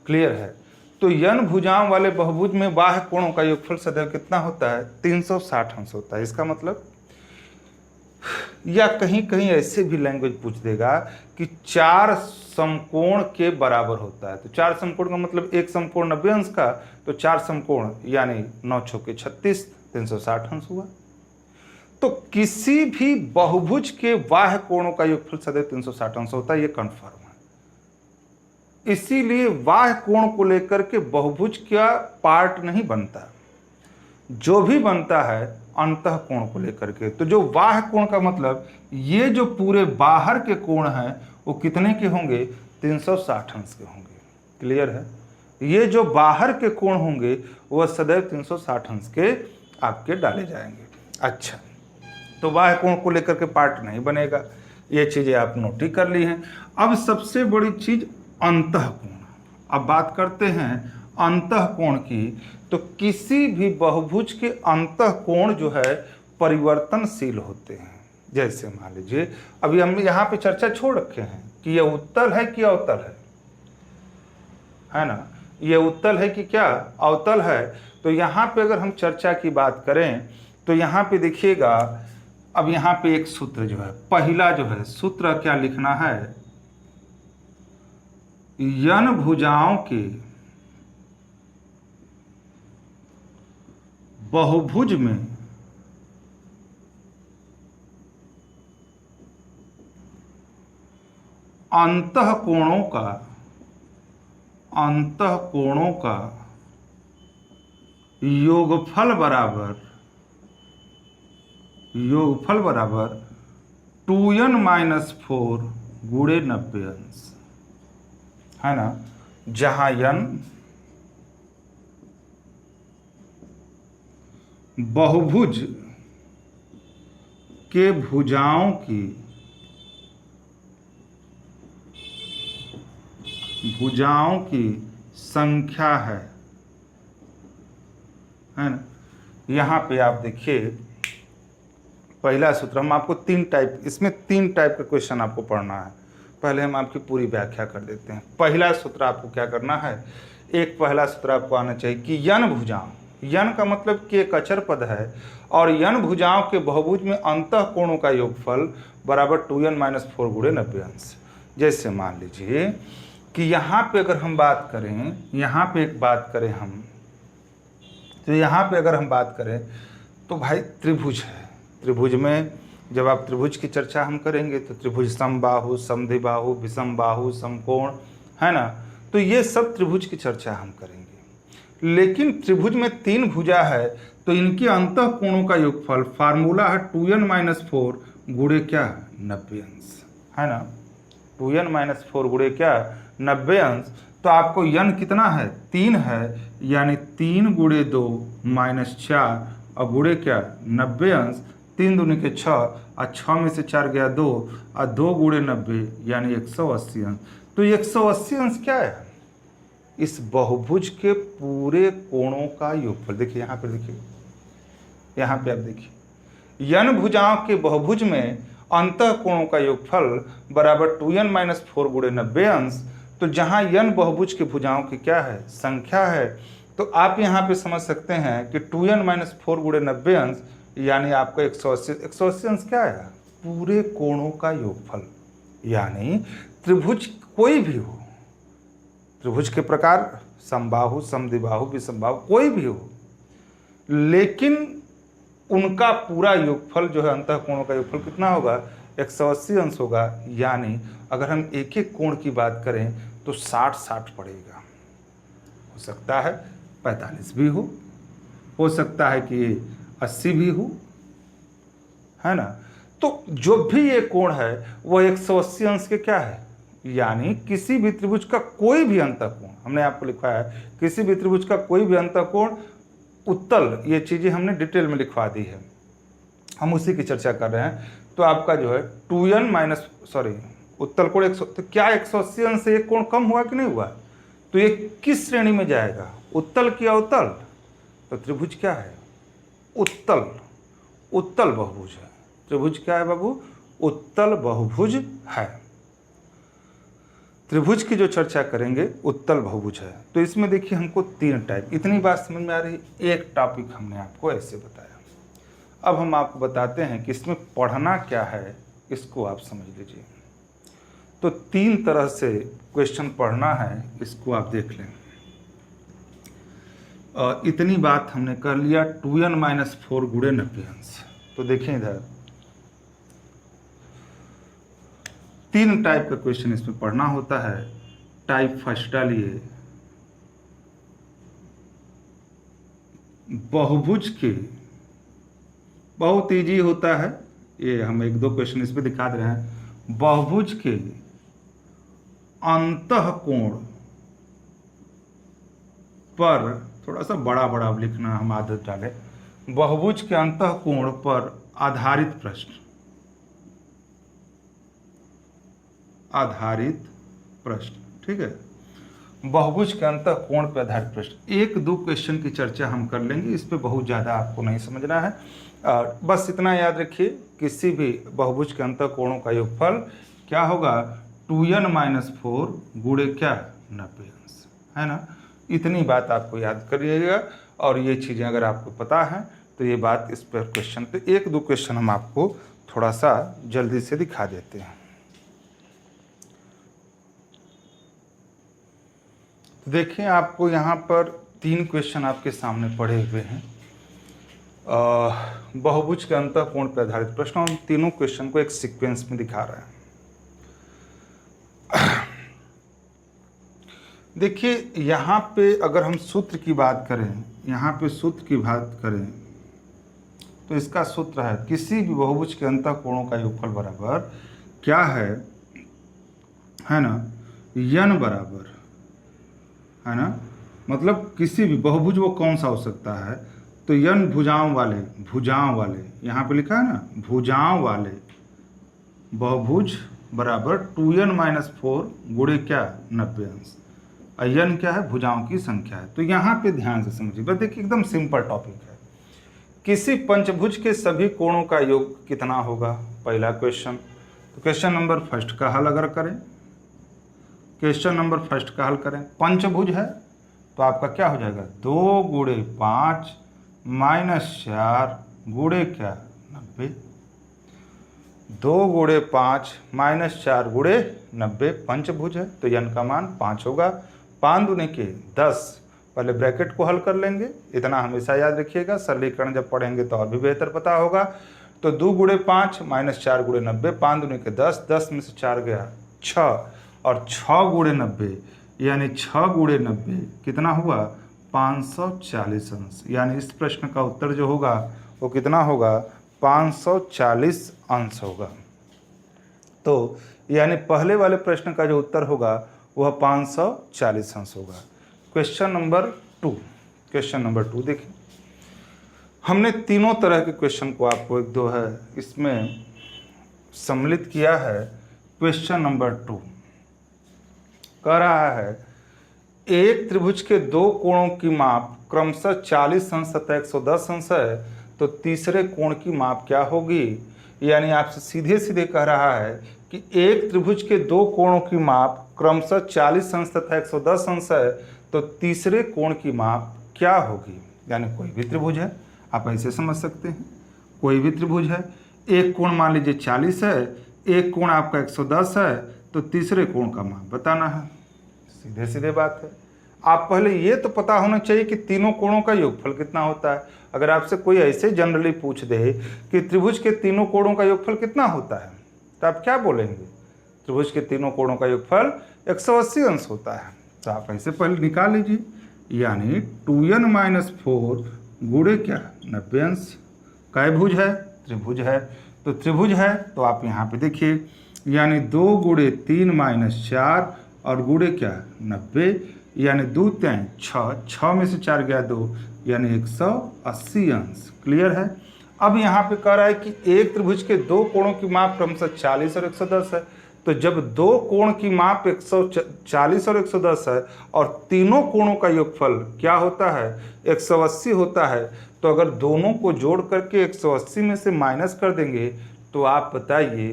क्लियर है। तो यन भुजाओं वाले बहुभुज में बाह्य कोणों का योगफल सदैव कितना होता है? 360 अंश होता है। इसका मतलब, या कहीं कहीं ऐसे भी लैंग्वेज पूछ देगा कि 4 समकोण के बराबर होता है। तो 4 समकोण का मतलब एक समकोण 90 अंश का, तो 4 समकोण यानी 9 चौके 36, 360 अंश हुआ। तो किसी भी बहुभुज के बाह्य कोणों का योगफल सदैव 360 अंश होता है, ये कन्फर्म है। इसीलिए बाह्य कोण को लेकर के बहुभुज का पार्ट नहीं बनता, जो भी बनता है अंतः कोण को लेकर के। तो जो बाह्य कोण का मतलब, ये जो पूरे बाहर के कोण हैं वो कितने के होंगे? 360 अंश के होंगे। क्लियर है? ये जो बाहर के कोण होंगे वह सदैव 360 अंश के आपके डाले जाएंगे। अच्छा, तो बाह्य कोण को लेकर के पार्ट नहीं बनेगा, ये चीजें आप नोट ही कर ली हैं। अब सबसे बड़ी चीज अंतः कोण। अब बात करते हैं अंतः कोण की। तो किसी भी बहुभुज के अंतः कोण जो है परिवर्तनशील होते हैं। जैसे मान लीजिए, अभी हम यहाँ पे चर्चा छोड़ रखे हैं कि यह उत्तल है कि अवतल है ना? यह उत्तल है कि क्या अवतल है? तो यहाँ पे अगर हम चर्चा की बात करें तो यहाँ पे देखिएगा, अब यहाँ पे एक सूत्र जो है, पहला जो है सूत्र क्या लिखना है? यन भुजाओं के बहुभुज में अंतःकोणों का योगफल बराबर 2n-4 गुणे 90 अंश है ना? जहां n बहुभुज के भुजाओं की संख्या है ना। यहाँ पे आप देखिए पहला सूत्र, हम आपको इसमें तीन टाइप का क्वेश्चन आपको पढ़ना है। पहले हम आपकी पूरी व्याख्या कर देते हैं। पहला सूत्र आपको क्या करना है, एक पहला सूत्र आपको आना चाहिए कि यन भुजाओं, यन का मतलब कि एक अचर पद है और यन भुजाओं के बहुभुज में अंतः कोणों का योगफल बराबर 2n-4 गुणे 90 अंश। जैसे मान लीजिए कि यहाँ पे अगर हम बात करें, यहाँ पे एक बात करें हम, तो यहाँ पे अगर हम बात करें तो भाई त्रिभुज है। त्रिभुज में जब आप त्रिभुज की चर्चा हम करेंगे तो त्रिभुज समबाहु, समद्विबाहु, विषमबाहु, समकोण, है ना। तो ये सब त्रिभुज की चर्चा हम करेंगे। लेकिन त्रिभुज में 3 भुजा है तो इनके अंतः कोणों का योगफल फार्मूला है 2n-4 गुणे क्या 90 अंश, है ना। 2n-4 गुणे क्या 90 अंश। तो आपको यन कितना है 3 है, यानी 3 गुणे 2 -4 और गुणे क्या 90 अंश। 3 दूनी के 6 और 6 में से 4 गया 2 और 2 गुणे 90 यानी 180 अंश। तो 180 अंश क्या है, इस बहुभुज के पूरे कोणों का योगफल। देखिए यहाँ पे, देखिए यहाँ पे आप देखिए यन भुजाओं के बहुभुज में अंतः कोणों का योगफल बराबर 2n-4 गुणे 90 अंश। तो जहाँ यन बहुभुज के भुजाओं की क्या है संख्या है, तो आप यहाँ पे समझ सकते हैं कि 2n-4 गुणे 90 अंश यानी आपका 180 अंश क्या है पूरे कोणों का योगफल। यानी त्रिभुज कोई भी हो, त्रिभुज के प्रकार समबाहु, समद्विबाहु, विषमबाहु कोई भी हो, लेकिन उनका पूरा योगफल जो है अंतः कोणों का योगफल कितना होगा 180 अंश होगा। यानी अगर हम एक एक कोण की बात करें तो 60-60 पड़ेगा। हो सकता है 45 भी हो सकता है कि 80 भी हो, है ना। तो जो भी ये कोण है वह 180 अंश के क्या है, यानी किसी भी त्रिभुज का कोई भी अंतः कोण, हमने आपको लिखा है किसी भी त्रिभुज का कोई भी अंतः कोण उत्तल, ये चीज़ें हमने डिटेल में लिखवा दी है, हम उसी की चर्चा कर रहे हैं। तो आपका जो है उत्तल कोण 100, तो क्या 180 अंश से एक कोण कम हुआ कि नहीं हुआ, तो ये किस श्रेणी में जाएगा, उत्तल की अवतल। तो त्रिभुज क्या है उत्तल, उत्तल बहुभुज है। त्रिभुज क्या है बाबू, उत्तल बहुभुज है। त्रिभुज की जो चर्चा करेंगे उत्तल बहुभुज है। तो इसमें देखिए हमको 3 टाइप, इतनी बात समझ में आ रही, एक टॉपिक हमने आपको ऐसे बताया। अब हम आपको बताते हैं कि इसमें पढ़ना क्या है, इसको आप समझ लीजिए। तो 3 तरह से क्वेश्चन पढ़ना है, इसको आप देख लें। इतनी बात हमने कर लिया 2n-4 गुणे 90 अंश। तो देखें इधर 3 टाइप का क्वेश्चन इसमें पढ़ना होता है। टाइप फर्स्ट डालिए, बहुभुज के, बहुत इजी होता है ये, हम 1-2 क्वेश्चन इस पे दिखा दे रहे हैं। बहुभुज के अंतः कोण पर, थोड़ा सा बड़ा बड़ा लिखना हम आदत डालें, बहुभुज के अंतः कोण पर आधारित प्रश्न, आधारित प्रश्न, ठीक है। बहुभुज के अंतः कोण पर आधारित प्रश्न, 1-2 क्वेश्चन की चर्चा हम कर लेंगे, इस पे बहुत ज़्यादा आपको नहीं समझना है। और बस इतना याद रखिए, किसी भी बहुभुज के अंतः कोणों का योगफल क्या होगा 2n-4 गुणे क्या 90 अंश, है ना। इतनी बात आपको याद करिएगा, और ये चीज़ें अगर आपको पता है तो ये बात इस पर क्वेश्चन पे 1-2 क्वेश्चन हम आपको थोड़ा सा जल्दी से दिखा देते हैं। देखिए आपको यहाँ पर 3 क्वेश्चन आपके सामने पड़े हुए हैं। बहुभुज के अंतः कोण पर आधारित प्रश्न, हम तीनों क्वेश्चन को एक सीक्वेंस में दिखा रहे हैं। देखिए यहाँ पे अगर हम सूत्र की बात करें, यहाँ पे सूत्र की बात करें तो इसका सूत्र है किसी भी बहुभुज के अंतः कोणों का योगफल बराबर क्या है ना, यन बराबर, है ना। मतलब किसी भी बहुभुज वो कौन सा हो सकता है, तो यन भुजाओं वाले यहाँ पे लिखा है ना, भुजाओं वाले बहुभुज बराबर 2n-4 गुणे क्या 90 अंश। यन क्या है, भुजाओं की संख्या है। तो यहाँ पे ध्यान से समझिए, बस देखिए एकदम सिंपल टॉपिक है। किसी पंचभुज के सभी कोणों का योग कितना होगा, पहला क्वेश्चन। तो क्वेश्चन नंबर फर्स्ट का हल अगर करें, क्वेश्चन नंबर फर्स्ट का हल करें, पंचभुज है तो आपका क्या हो जाएगा, 2 गुणे 5 माइनस 4 गुणे क्या 90। 2 गुणे 5 माइनस 4 गुणे 90 पंचभुज है, तो यन का मान 5 होगा। 5 दूनी के 10, पहले ब्रैकेट को हल कर लेंगे, इतना हमेशा याद रखिएगा, सरलीकरण जब पढ़ेंगे तो और भी बेहतर पता होगा। तो 2 गुणे 5 माइनस 4 गुणे 90, 5 दूनी के 10, 10 में से 4 गया 6, और 6 गुणे 90 यानी 6 गुणे 90 कितना हुआ 540 अंश। यानी इस प्रश्न का उत्तर जो होगा वो कितना होगा, 540 अंश होगा। तो यानी पहले वाले प्रश्न का जो उत्तर होगा वह 540 अंश होगा। क्वेश्चन नंबर 2, क्वेश्चन नंबर 2 देखिए, हमने तीनों तरह के क्वेश्चन को आपको एक दो है इसमें सम्मिलित किया है। क्वेश्चन नंबर 2 कह रहा है, एक त्रिभुज के दो कोणों की माप क्रमशः 40 अंश तथा 110 अंश है, तो तीसरे कोण की माप क्या होगी। यानी आपसे सीधे सीधे कह रहा है कि एक त्रिभुज के दो कोणों की माप क्रमशः 40 अंश तथा 110 अंश है, तो तीसरे कोण की माप क्या होगी। यानी कोई भी त्रिभुज है, आप ऐसे समझ सकते हैं, कोई भी त्रिभुज है, एक कोण मान लीजिए 40 है, एक कोण आपका 110 है, तो तीसरे कोण का माप बताना है। सीधे सीधे बात है। आप पहले ये तो पता होना चाहिए कि तीनों कोणों का योगफल कितना होता है। अगर आपसे कोई ऐसे जनरली पूछ दे कि त्रिभुज के तीनों कोणों का योगफल कितना होता है, तो आप क्या बोलेंगे, त्रिभुज के तीनों कोणों का योगफल 180 अंश होता है। तो आप ऐसे पहले निकाल लीजिए, यानी 2n-4 गुणे क्या 90 अंश। कै भुज है, त्रिभुज है, तो त्रिभुज है तो आप यहाँ पे देखिए, यानी 2 गुणे 3 माइनस 4 और गुणे क्या 90, यानी 2 3 6, 6 में से 4 गया 2, यानी 180 अंश। क्लियर है। अब यहाँ पे कह रहा है कि एक त्रिभुज के दो कोणों की माप क्रमशः 40 और 110 है, तो जब दो कोण की माप 140 और 110 है और तीनों कोणों का योगफल क्या होता है 180 होता है, तो अगर दोनों को जोड़ करके 180 में से माइनस कर देंगे तो आप बताइए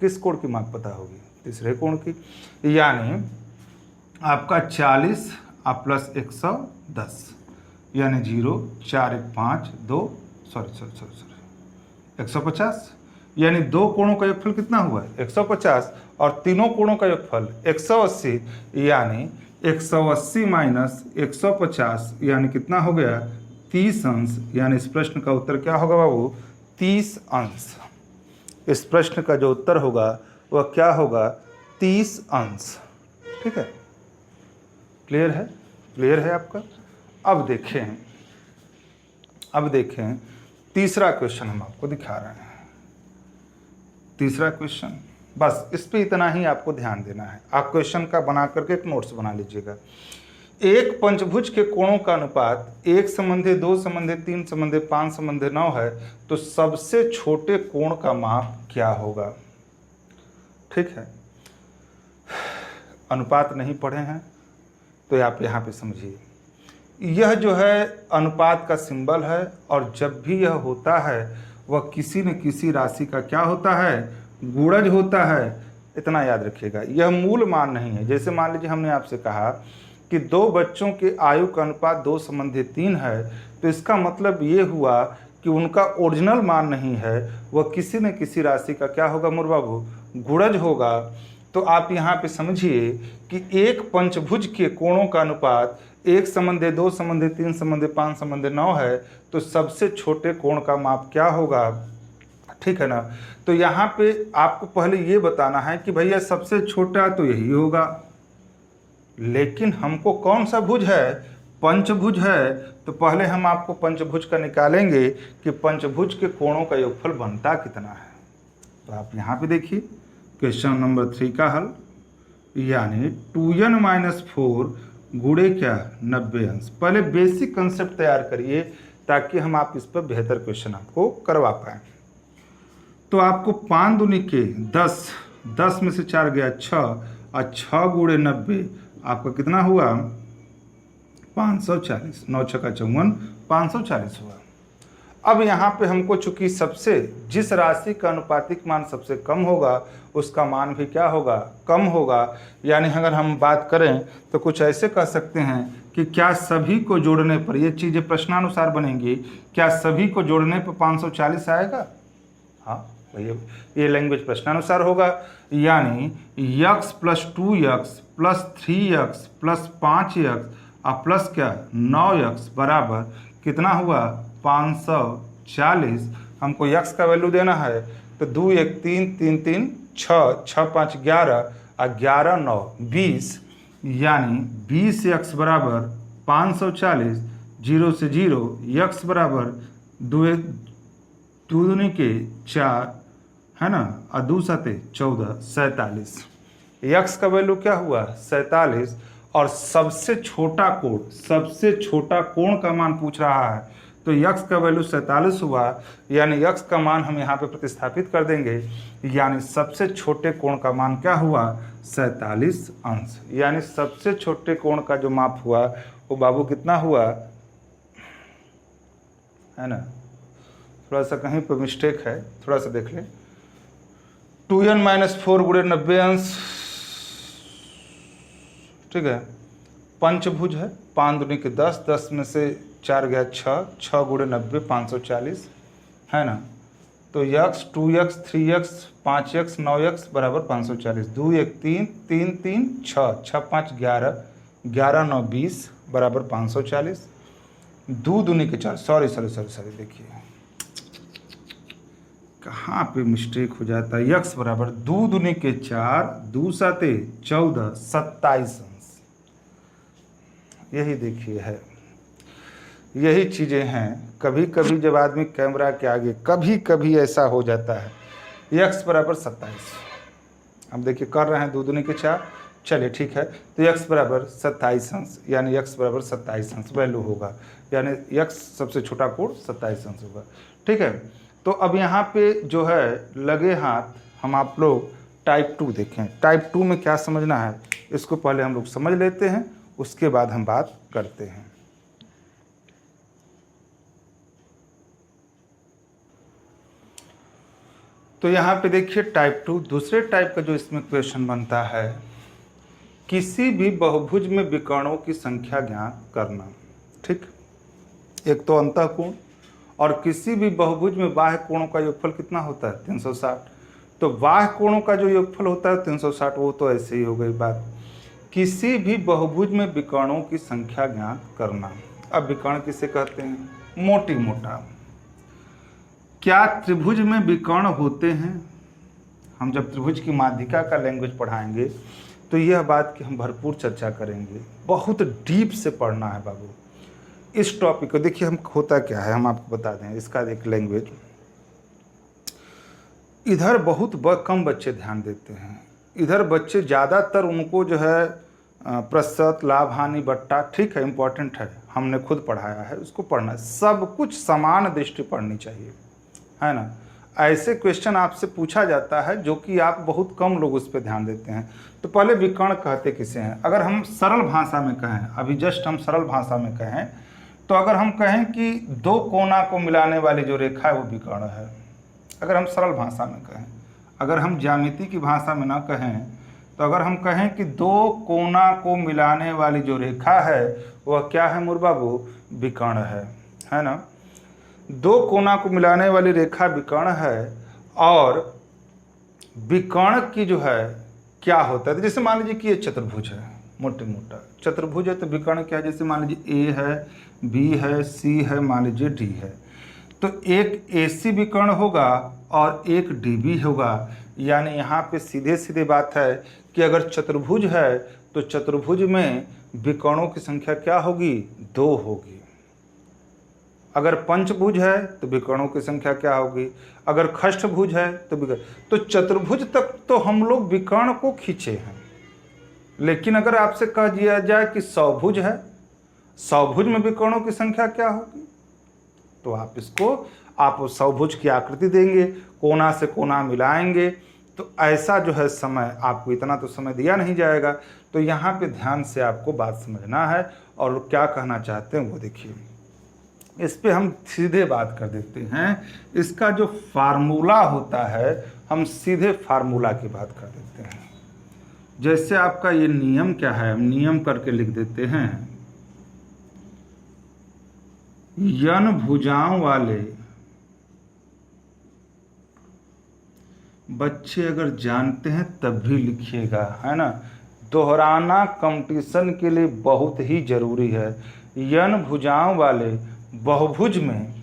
किस कोण की माप पता होगी, तीसरे कोण की। यानी आपका 40 प्लस 110 यानी 0 4 1 5 2 150, यानी दो कोणों का योगफल कितना हुआ 150 और तीनों कोणों का योगफल 180, यानी 180 माइनस 150 यानी कितना हो गया 30 अंश। यानी इस प्रश्न का उत्तर क्या होगा बाबू 30 अंश। इस प्रश्न का जो उत्तर होगा वह क्या होगा 30 अंश। ठीक है, क्लियर है, क्लियर है आपका। अब देखें तीसरा क्वेश्चन हम आपको दिखा रहे हैं। तीसरा क्वेश्चन, बस इस पे इतना ही आपको ध्यान देना है। आप क्वेश्चन का बना करके एक नोट्स बना लीजिएगा। एक पंचभुज के कोणों का अनुपात 1 संबंधी 2 संबंधी 3 संबंधी 5 संबंधी 9 है, तो सबसे छोटे कोण का माप क्या होगा। ठीक है, अनुपात नहीं पढ़े हैं तो आप यहाँ पे समझिए, यह जो है अनुपात का सिंबल है, और जब भी यह होता है वह किसी न किसी राशि का क्या होता है गुणज होता है। इतना याद रखिएगा, यह मूल मान नहीं है। जैसे मान लीजिए हमने आपसे कहा कि दो बच्चों के आयु का अनुपात 2 संबंधी 3 है, तो इसका मतलब ये हुआ कि उनका ओरिजिनल मान नहीं है, वह किसी न किसी राशि का क्या होगा मोर बाबू गुणज होगा। तो आप यहाँ पे समझिए कि एक पंचभुज के कोणों का अनुपात 1 संबंधी 2 संबंधी 3 संबंधी 5 संबंधी 9 है, तो सबसे छोटे कोण का माप क्या होगा। ठीक है ना। तो यहाँ पे आपको पहले ये बताना है कि भैया सबसे छोटा तो यही होगा, लेकिन हमको कौन सा भुज है पंचभुज है, तो पहले हम आपको पंचभुज का निकालेंगे कि पंचभुज के कोणों का योगफल बनता कितना है। तो आप यहाँ पे देखिए क्वेश्चन नंबर 3 का हल, यानी 2n-4 गुणे क्या 90 अंश। पहले बेसिक कंसेप्ट तैयार करिए ताकि हम आप इस पर बेहतर क्वेश्चन आपको करवा पाएँ। तो आपको 5 दूनी के 10, 10 में से 4 गया 6 और 6 गुणे 90 आपका कितना हुआ 540। 9 छक्का 54, 540 हुआ। अब यहाँ पे हमको चूंकि सबसे जिस राशि का अनुपातिक मान सबसे कम होगा उसका मान भी क्या होगा कम होगा। यानी अगर हम बात करें तो कुछ ऐसे कह सकते हैं कि क्या सभी को जोड़ने पर, ये चीज़ें प्रश्नानुसार बनेंगी, क्या सभी को जोड़ने पर 540 आएगा। हाँ ये लैंग्वेज प्रश्नानुसार होगा। यानी x plus 2x plus 3x plus 5x और प्लस क्या 9x बराबर कितना हुआ 540। हमको x का वैल्यू देना है तो 2 1 3 3 3 6 6 5 11 और 11 9 20। यानी 20x बराबर 540, 0 से 0 x बराबर 2 दूनी के 4 है ना और 2 सते 14 47। x का वैल्यू क्या हुआ 47 और सबसे छोटा कोण का मान पूछ रहा है तो x का वैल्यू 47 हुआ। यानी x का मान हम यहाँ पे प्रतिस्थापित कर देंगे। यानी सबसे छोटे कोण का मान क्या हुआ 47 अंश। यानी सबसे छोटे कोण का जो माप हुआ वो बाबू कितना हुआ है ना। थोड़ा सा कहीं पर मिस्टेक है, थोड़ा सा देख लें। 2n-4 गुणे 90 अंश, ठीक है। पंचभुज है, 5 दूनी के 10, 10 में से 4 गया 6, 6 गुणे 90 540 है ना। तो x 2x 3x 5x 9x बराबर 540। 2 1 3 3 3 6 6 5 11 11 9 20 बराबर 540। 2 दूनी के 4, सॉरी देखिए कहाँ पे मिस्टेक हो जाता है। x बराबर 2 दूनी के 4, 2 साते 14 27 अंश। यही देखिए है, यही चीज़ें हैं। कभी कभी जब आदमी कैमरा के आगे कभी कभी ऐसा हो जाता है। x बराबर 27, अब देखिए कर रहे हैं 2 दूनी के 4, चलिए ठीक है। तो x बराबर 27 अंश, यानी x बराबर 27 अंश वैल्यू होगा। यानी x सबसे छोटा कोण 27 अंश होगा, ठीक है। तो अब यहाँ पे जो है लगे हाथ हम आप लोग टाइप 2 देखें। टाइप 2 में क्या समझना है इसको पहले हम लोग समझ लेते हैं, उसके बाद हम बात करते हैं। तो यहाँ पे देखिए टाइप 2, दूसरे टाइप का जो इसमें क्वेश्चन बनता है, किसी भी बहुभुज में विकर्णों की संख्या ज्ञात करना। ठीक, एक तो अंतःकोण और किसी भी बहुभुज में बाह्य कोणों का योगफल कितना होता है 360। तो बाह्य कोणों का जो योगफल होता है 360, वो तो ऐसे ही हो गई बात। किसी भी बहुभुज में विकर्णों की संख्या ज्ञात करना। अब विकर्ण किसे कहते हैं, मोटी मोटा। क्या त्रिभुज में विकर्ण होते हैं। हम जब त्रिभुज की माध्यिका का लैंग्वेज पढ़ाएंगे तो यह बात की हम भरपूर चर्चा करेंगे। बहुत डीप से पढ़ना है बाबू इस टॉपिक को। देखिए हम होता क्या है, हम आपको बता दें इसका एक लैंग्वेज। इधर बहुत कम बच्चे ध्यान देते हैं। इधर बच्चे ज़्यादातर उनको जो है प्रसत लाभ हानि बट्टा, ठीक है, इम्पॉर्टेंट है, हमने खुद पढ़ाया है, उसको पढ़ना है। सब कुछ समान दृष्टि पढ़नी चाहिए, है ना। ऐसे क्वेश्चन आपसे पूछा जाता है जो कि आप बहुत कम लोग उस पर ध्यान देते हैं। तो पहले विकर्ण कहते किसे हैं। अगर हम सरल भाषा में कहें, अभी जस्ट हम सरल भाषा में कहें, तो अगर हम कहें कि दो कोना को मिलाने वाली जो रेखा है वो विकर्ण है। अगर हम सरल भाषा में कहें, अगर हम ज्यामिति की भाषा में ना कहें, तो अगर हम कहें कि दो कोना को मिलाने वाली जो रेखा है वह क्या है मोर बाबू, विकर्ण है ना। दो कोना को मिलाने वाली रेखा विकर्ण है। और विकर्ण की जो है क्या होता है, तो जैसे मान लीजिए कि ये चतुर्भुज है, मोटे मोटा चतुर्भुज है, तो विकर्ण क्या है, जैसे मान लीजिए ए है, बी है, सी है, मान लीजिए डी है। तो एक AC विकर्ण होगा और एक DB होगा। यानी यहाँ पे सीधे सीधे बात है कि अगर चतुर्भुज है तो चतुर्भुज में विकर्णों की संख्या क्या होगी, 2 होगी। अगर पंचभुज है तो विकर्णों की संख्या क्या होगी, अगर खष्टभुज है तो चतुर्भुज तक तो हम लोग विकर्ण को खींचे हैं, लेकिन अगर आपसे कह दिया जाए कि सौभुज है, सौभुज में विकर्णों की संख्या क्या होगी, तो आप उस सौभुज की आकृति देंगे, कोना से कोना मिलाएंगे, तो ऐसा जो है समय आपको इतना तो समय दिया नहीं जाएगा। तो यहाँ पे ध्यान से आपको बात समझना है और क्या कहना चाहते हैं वो देखिए। इस पे हम सीधे बात कर देते हैं, इसका जो फार्मूला होता है हम सीधे फार्मूला की बात कर देते हैं। जैसे आपका ये नियम क्या है, हम नियम करके लिख देते हैं, यन भुजाओं वाले बच्चे अगर जानते हैं तब भी लिखिएगा, है ना। दोहराना कंपटीशन के लिए बहुत ही जरूरी है। यन भुजाओं वाले बहुभुज में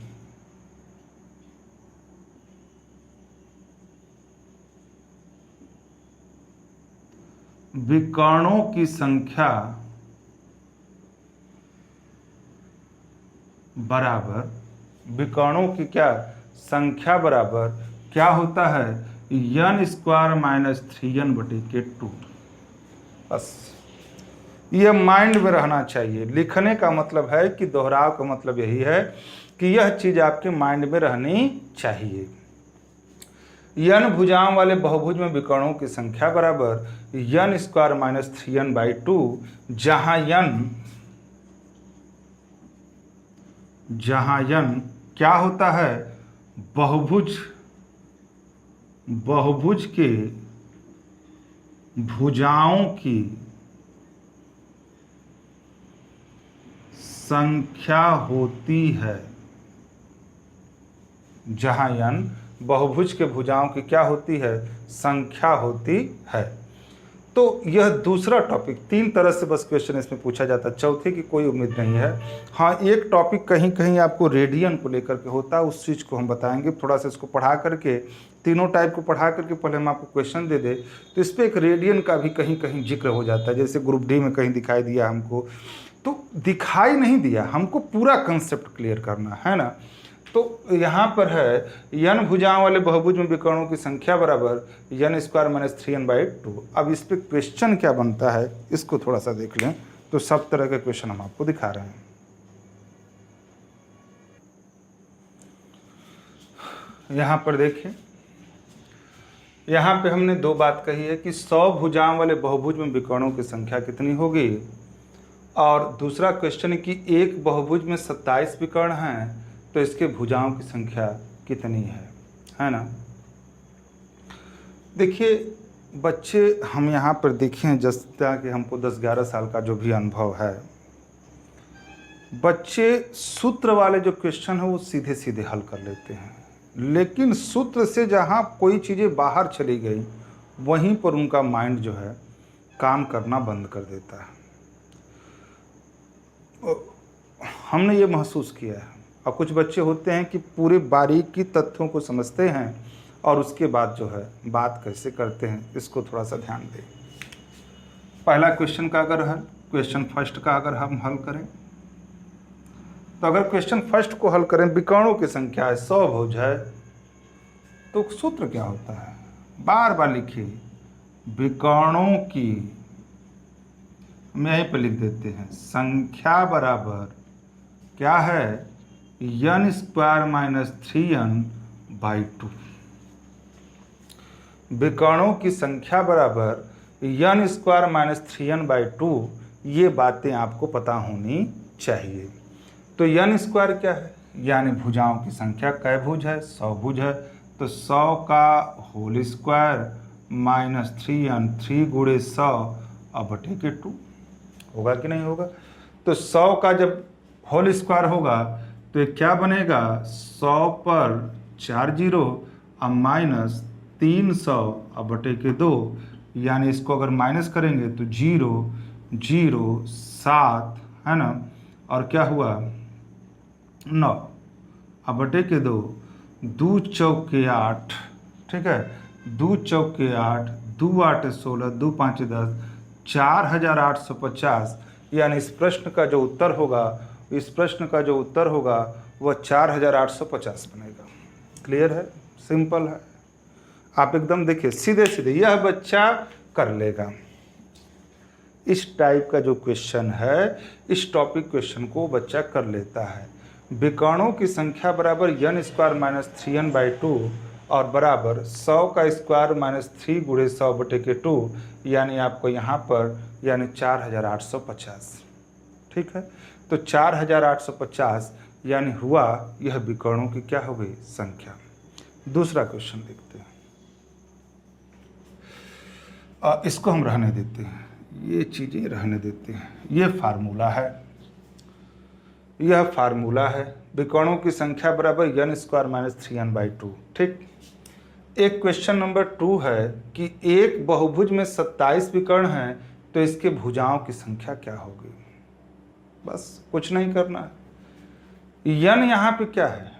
विकर्णों की संख्या बराबर, विकर्णों की क्या संख्या बराबर क्या होता है, यन स्क्वायर माइनस 3n/2। बस यह माइंड में रहना चाहिए। लिखने का मतलब है कि दोहराव का मतलब यही है कि यह चीज आपके माइंड में रहनी चाहिए। यन भुजाओं वाले बहुभुज में विकर्णों की संख्या बराबर यन स्क्वायर माइनस 3n/2, जहां यन क्या होता है, बहुभुज के भुजाओं की संख्या होती है। जहां यन बहुभुज के भुजाओं की क्या होती है, संख्या होती है। तो यह दूसरा टॉपिक, 3 तरह से बस क्वेश्चन इसमें पूछा जाता है, चौथे की कोई उम्मीद नहीं है। हाँ, एक टॉपिक कहीं कहीं आपको रेडियन को लेकर के होता है, उस चीज़ को हम बताएंगे। थोड़ा सा इसको पढ़ा करके, तीनों टाइप को पढ़ा करके पहले हम आपको क्वेश्चन दे दें, तो इस पर एक रेडियन का भी कहीं कहीं जिक्र हो जाता है। जैसे ग्रुप डी में कहीं दिखाई दिया हमको, तो दिखाई नहीं दिया, हमको पूरा कंसेप्ट क्लियर करना है ना। तो यहाँ पर है यन भुजाओं वाले बहुभुज में विकर्णों की संख्या बराबर यन स्क्वायर माइनस 3n/2। अब इस पे क्वेश्चन क्या बनता है इसको थोड़ा सा देख लें, तो सब तरह के क्वेश्चन हम आपको दिखा रहे हैं। यहाँ पर देखिए, यहाँ पे हमने 2 बात कही है कि 100 भुजाओं वाले बहुभुज में विकर्णों की संख्या कितनी होगी, और दूसरा क्वेश्चन कि एक बहुभुज में 27 विकर्ण हैं तो इसके भुजाओं की संख्या कितनी है ना। देखिए बच्चे, हम यहाँ पर देखें जैसा कि हमको 10-11 साल का जो भी अनुभव है, बच्चे सूत्र वाले जो क्वेश्चन है वो सीधे सीधे हल कर लेते हैं, लेकिन सूत्र से जहाँ कोई चीज़ें बाहर चली गई वहीं पर उनका माइंड जो है काम करना बंद कर देता है। हमने ये महसूस किया है। और कुछ बच्चे होते हैं कि पूरे बारीकी तथ्यों को समझते हैं और उसके बाद जो है बात कैसे करते हैं, इसको थोड़ा सा ध्यान दें। पहला क्वेश्चन का अगर क्वेश्चन फर्स्ट का अगर हम हल करें, तो अगर क्वेश्चन फर्स्ट को हल करें, विकर्णों की संख्या है, 100 भुज है, तो सूत्र क्या होता है, बार बार लिखिए, विकर्णों की, हम यहीं पर लिख देते हैं, संख्या बराबर क्या है, यन स्क्वायर माइनस 3n/2। विकर्णों की संख्या बराबर यन स्क्वायर माइनस 3n/2, ये बातें आपको पता होनी चाहिए। तो यन स्क्वायर क्या है, यानी भुजाओं की संख्या, कै भुज है, 100 भुज है, तो 100 का होल स्क्वायर माइनस 3n, 3 × 100/2 होगा कि नहीं होगा। तो 100 का जब होल स्क्वायर होगा तो ये क्या बनेगा, 100 पर 4 जीरो और माइनस 300/2, यानी इसको अगर माइनस करेंगे तो 0 0 7 है ना, और क्या हुआ 9/2, 2 चौके 8, ठीक है, 2 चौके 8, 2 8 16, 2 5 10, 4850। यानी इस प्रश्न का जो उत्तर होगा, वह 4850 बनेगा। क्लियर है, सिंपल है, आप एकदम देखिए सीधे सीधे यह बच्चा कर लेगा। इस टाइप का जो क्वेश्चन है, इस टॉपिक क्वेश्चन को बच्चा कर लेता है। विकर्णों की संख्या बराबर n स्क्वायर माइनस 3n/2 और बराबर 100 का स्क्वायर माइनस 3 गुणे 100/2, यानी आपको यहाँ पर यानी 4850। ठीक है, तो 4850 यानी हुआ यह विकर्णों की क्या हो गई संख्या। दूसरा क्वेश्चन देखते हैं। इसको हम रहने देते हैं, ये चीज़ें रहने देते हैं। ये फार्मूला है, यह फार्मूला है। विकर्णों की संख्या बराबर n स्क्वायर माइनस 3n/2। ठीक, एक क्वेश्चन नंबर 2 है कि एक बहुभुज में 27 विकर्ण हैं, तो इसके भुजाओं की संख्या क्या होगी। बस कुछ नहीं करना है। n यहाँ पे क्या है,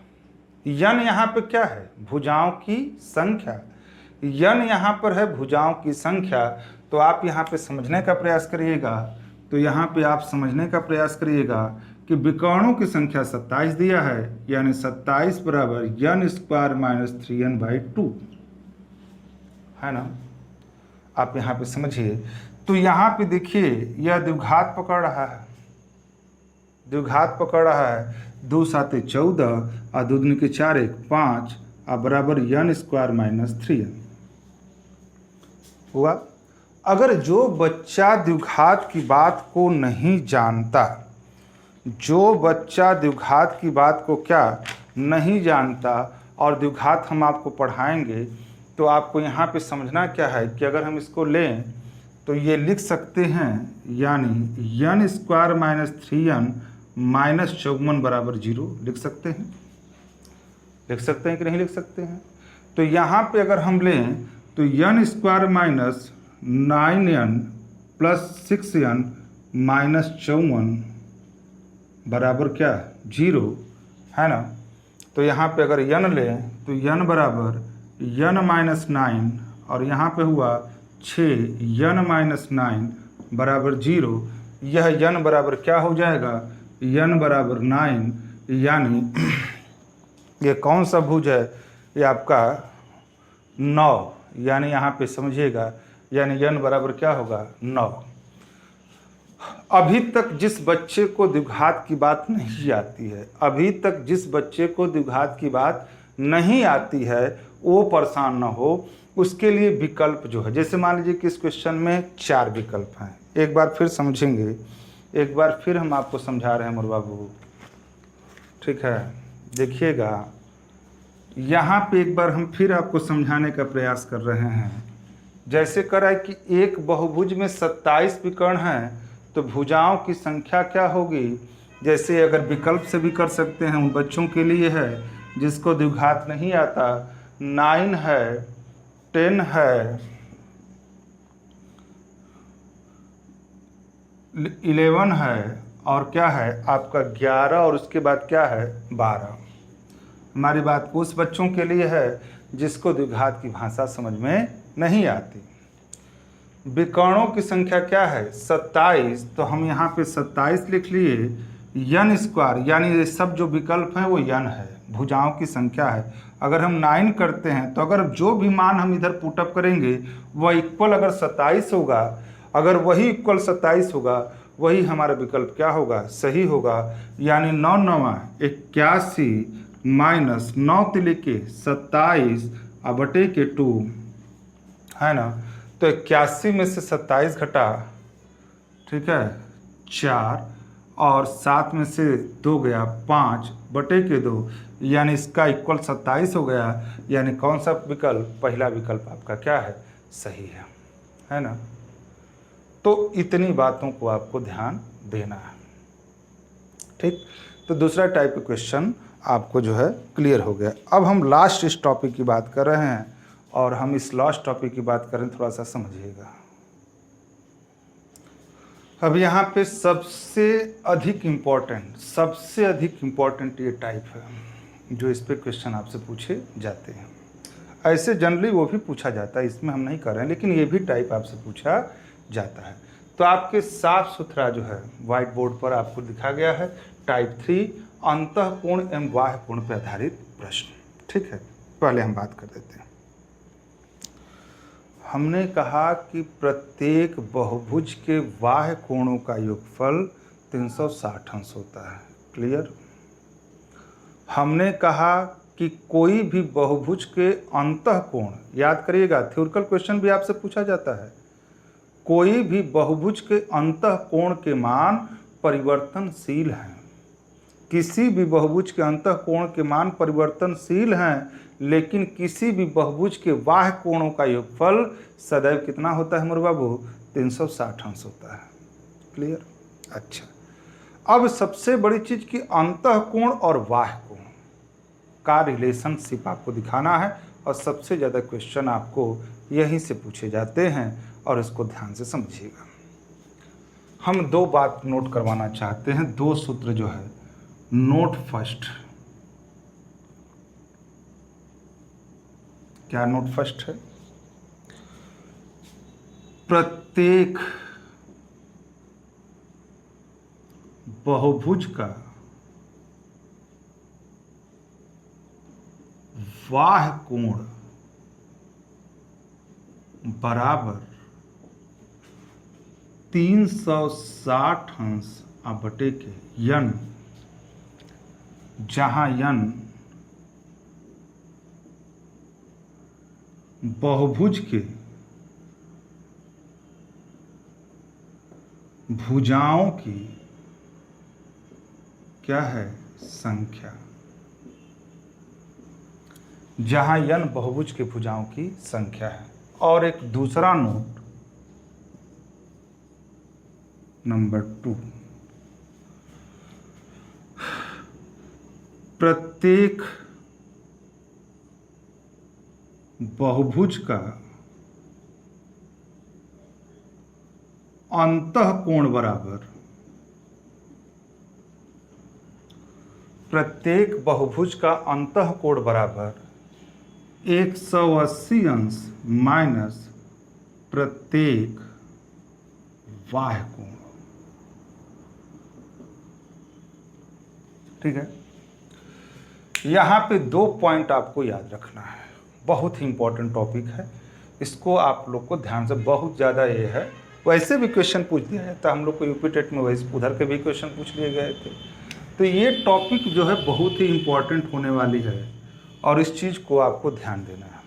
n यहाँ पे क्या है, भुजाओं की संख्या। n यहाँ पर है भुजाओं की संख्या, तो आप यहाँ पे समझने का प्रयास करिएगा। तो यहाँ पे आप समझने का प्रयास करिएगा कि विकर्णों की संख्या 27 दिया है, यानी 27 बराबर n स्क्वायर माइनस 3n/2 है ना। आप यहाँ पे समझिए। तो यहाँ पे देखिए यह द्विघात पकड़ रहा है, द्विघात पकड़ रहा है। 2 7 14 और 2 दूनी के 4 1 5 और बराबर n स्क्वायर माइनस 3n हुआ। अगर जो बच्चा द्विघात की बात को नहीं जानता, जो बच्चा द्विघात की बात को क्या नहीं जानता, और द्विघात हम आपको पढ़ाएंगे, तो आपको यहाँ पे समझना क्या है कि अगर हम इसको लें तो ये लिख सकते हैं, यानी n square minus 3n minus 54 बराबर 0 लिख सकते हैं। लिख सकते हैं कि नहीं लिख सकते हैं। तो यहाँ पे अगर हम लें तो n square minus 9n plus 6n minus 54 बराबर क्या 0 है ना। तो यहाँ पे अगर n लें तो n बराबर n माइनस 9 और यहाँ पे हुआ 6 n माइनस 9 बराबर 0। यह n बराबर क्या हो जाएगा, n बराबर 9, यानी ये कौन सा भुज है, ये आपका 9, यानी यहाँ पे समझिएगा, यानी n बराबर क्या होगा 9। अभी तक जिस बच्चे को द्विघात की बात नहीं आती है, अभी तक जिस बच्चे को द्विघात की बात नहीं आती है, वो परेशान ना हो। उसके लिए विकल्प जो है, जैसे मान लीजिए कि इस क्वेश्चन में 4 विकल्प हैं। एक बार फिर समझेंगे, एक बार फिर हम आपको समझा रहे हैं मोर बाबू। ठीक है, देखिएगा यहाँ पे एक बार हम फिर आपको समझाने का प्रयास कर रहे हैं। जैसे करा है कि एक बहुभुज में 27 विकर्ण हैं, तो भुजाओं की संख्या क्या होगी। जैसे अगर विकल्प से भी कर सकते हैं, उन बच्चों के लिए है जिसको द्विघात नहीं आता। 9 है, 10 है, 11 है, और क्या है आपका 11, और उसके बाद क्या है 12। हमारी बात उस बच्चों के लिए है जिसको द्विघात की भाषा समझ में नहीं आती। विकर्णों की संख्या क्या है 27, तो हम यहाँ पे 27 लिख लिए। n स्क्वायर, यानी ये सब जो विकल्प हैं वो n है, भुजाओं की संख्या है। अगर हम 9 करते हैं तो अगर जो भी मान हम इधर पुटअप करेंगे वह इक्वल अगर 27 होगा, अगर वही इक्वल 27 होगा, वही हमारा विकल्प क्या होगा सही होगा। यानी 9 9 81 माइनस 9 तिलिके 27 बटे के 2 है ना। तो 81 में से 27 घटा, ठीक है 4, और 7 में से 2 गया 5 बटे के 2, यानी इसका इक्वल 27 हो गया। यानी कौन सा विकल्प, पहला विकल्प आपका क्या है सही है ना। तो इतनी बातों को आपको ध्यान देना है। ठीक, तो दूसरा टाइप का क्वेश्चन आपको जो है क्लियर हो गया। अब हम लास्ट इस टॉपिक की बात कर रहे हैं, और हम इस लास्ट टॉपिक की बात करें, थोड़ा सा समझिएगा। अब यहाँ पे सबसे अधिक इम्पोर्टेंट ये टाइप है जो इस पे क्वेश्चन आपसे पूछे जाते हैं। ऐसे जनरली वो भी पूछा जाता है, इसमें हम नहीं कर रहे हैं, लेकिन ये भी टाइप आपसे पूछा जाता है। तो आपके साफ सुथरा जो है व्हाइट बोर्ड पर आपको दिखा गया है टाइप 3 अंतःकोण एवं बाह्य कोण पर आधारित प्रश्न। ठीक है, पहले हम बात कर देते हैं। हमने कहा कि प्रत्येक बहुभुज के बाह्य कोणों का योगफल 360 अंश होता है। क्लियर। हमने कहा कि कोई भी बहुभुज के अंतः कोण, याद करिएगा थ्योरिकल क्वेश्चन भी आपसे पूछा जाता है, कोई भी बहुभुज के अंतः कोण के मान परिवर्तनशील हैं। किसी भी बहुभुज के अंतः कोण के मान परिवर्तनशील हैं, लेकिन किसी भी बहुभुज के बाह्य कोणों का योगफल सदैव कितना होता है मेरे बाबू? 360 अंश होता है। क्लियर। अच्छा, अब सबसे बड़ी चीज की अंतः कोण और बाह्य कोण का रिलेशनशिप आपको दिखाना है, और सबसे ज़्यादा क्वेश्चन आपको यहीं से पूछे जाते हैं, और इसको ध्यान से समझिएगा। हम दो बात नोट करवाना चाहते हैं, दो सूत्र जो है। नोट फर्स्ट, क्या नोट फर्स्ट है? प्रत्येक बहुभुज का बाह्य कोण बराबर 360 अंश बटे के यन, जहां यन बहुभुज के भुजाओं की क्या है? संख्या। जहां यन बहुभुज के भुजाओं की संख्या है। और एक दूसरा नोट नंबर 2, प्रत्येक बहुभुज का अंतः कोण बराबर, प्रत्येक बहुभुज का अंतः कोण बराबर 180 अंश माइनस प्रत्येक बाह्य कोण। ठीक है। यहाँ पे दो पॉइंट आपको याद रखना है, बहुत ही इंपॉर्टेंट टॉपिक है, इसको आप लोग को ध्यान से, बहुत ज़्यादा ये है, वैसे भी क्वेश्चन पूछ दिया जाता है हम लोग को यूपी टेट में, वैसे उधर के भी क्वेश्चन पूछ लिए गए थे। तो ये टॉपिक जो है बहुत ही इम्पॉर्टेंट होने वाली है, और इस चीज़ को आपको ध्यान देना है।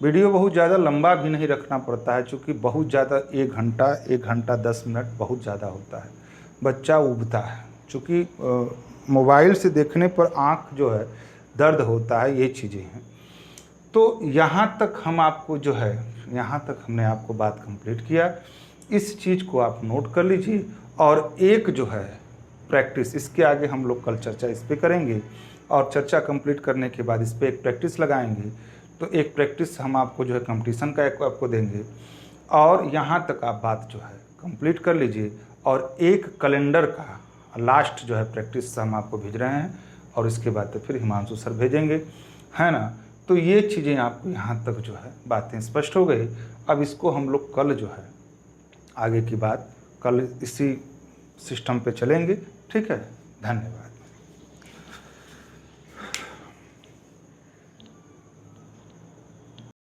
वीडियो बहुत ज़्यादा लंबा भी नहीं रखना पड़ता है, क्योंकि बहुत ज़्यादा 1 घंटा 10 मिनट बहुत ज़्यादा होता है, बच्चा उबता है, चूँकि मोबाइल से देखने पर आँख जो है दर्द होता है, ये चीज़ें हैं। तो यहाँ तक हम आपको जो है, यहाँ तक हमने आपको बात कंप्लीट किया, इस चीज़ को आप नोट कर लीजिए। और एक जो है प्रैक्टिस, इसके आगे हम लोग कल चर्चा इस पर करेंगे, और चर्चा कंप्लीट करने के बाद इस पर एक प्रैक्टिस लगाएंगे। तो एक प्रैक्टिस हम आपको जो है कंपटीशन का एक आपको देंगे, और यहाँ तक आप बात जो है कंप्लीट कर लीजिए। और एक कैलेंडर का लास्ट जो है प्रैक्टिस हम आपको भेज रहे हैं, और इसके बाद तो फिर हिमांशु सर भेजेंगे, है ना। तो ये चीज़ें आपको यहाँ तक जो है बातें स्पष्ट हो गई। अब इसको हम लोग कल जो है आगे की बात, कल इसी सिस्टम पे चलेंगे। ठीक है, धन्यवाद।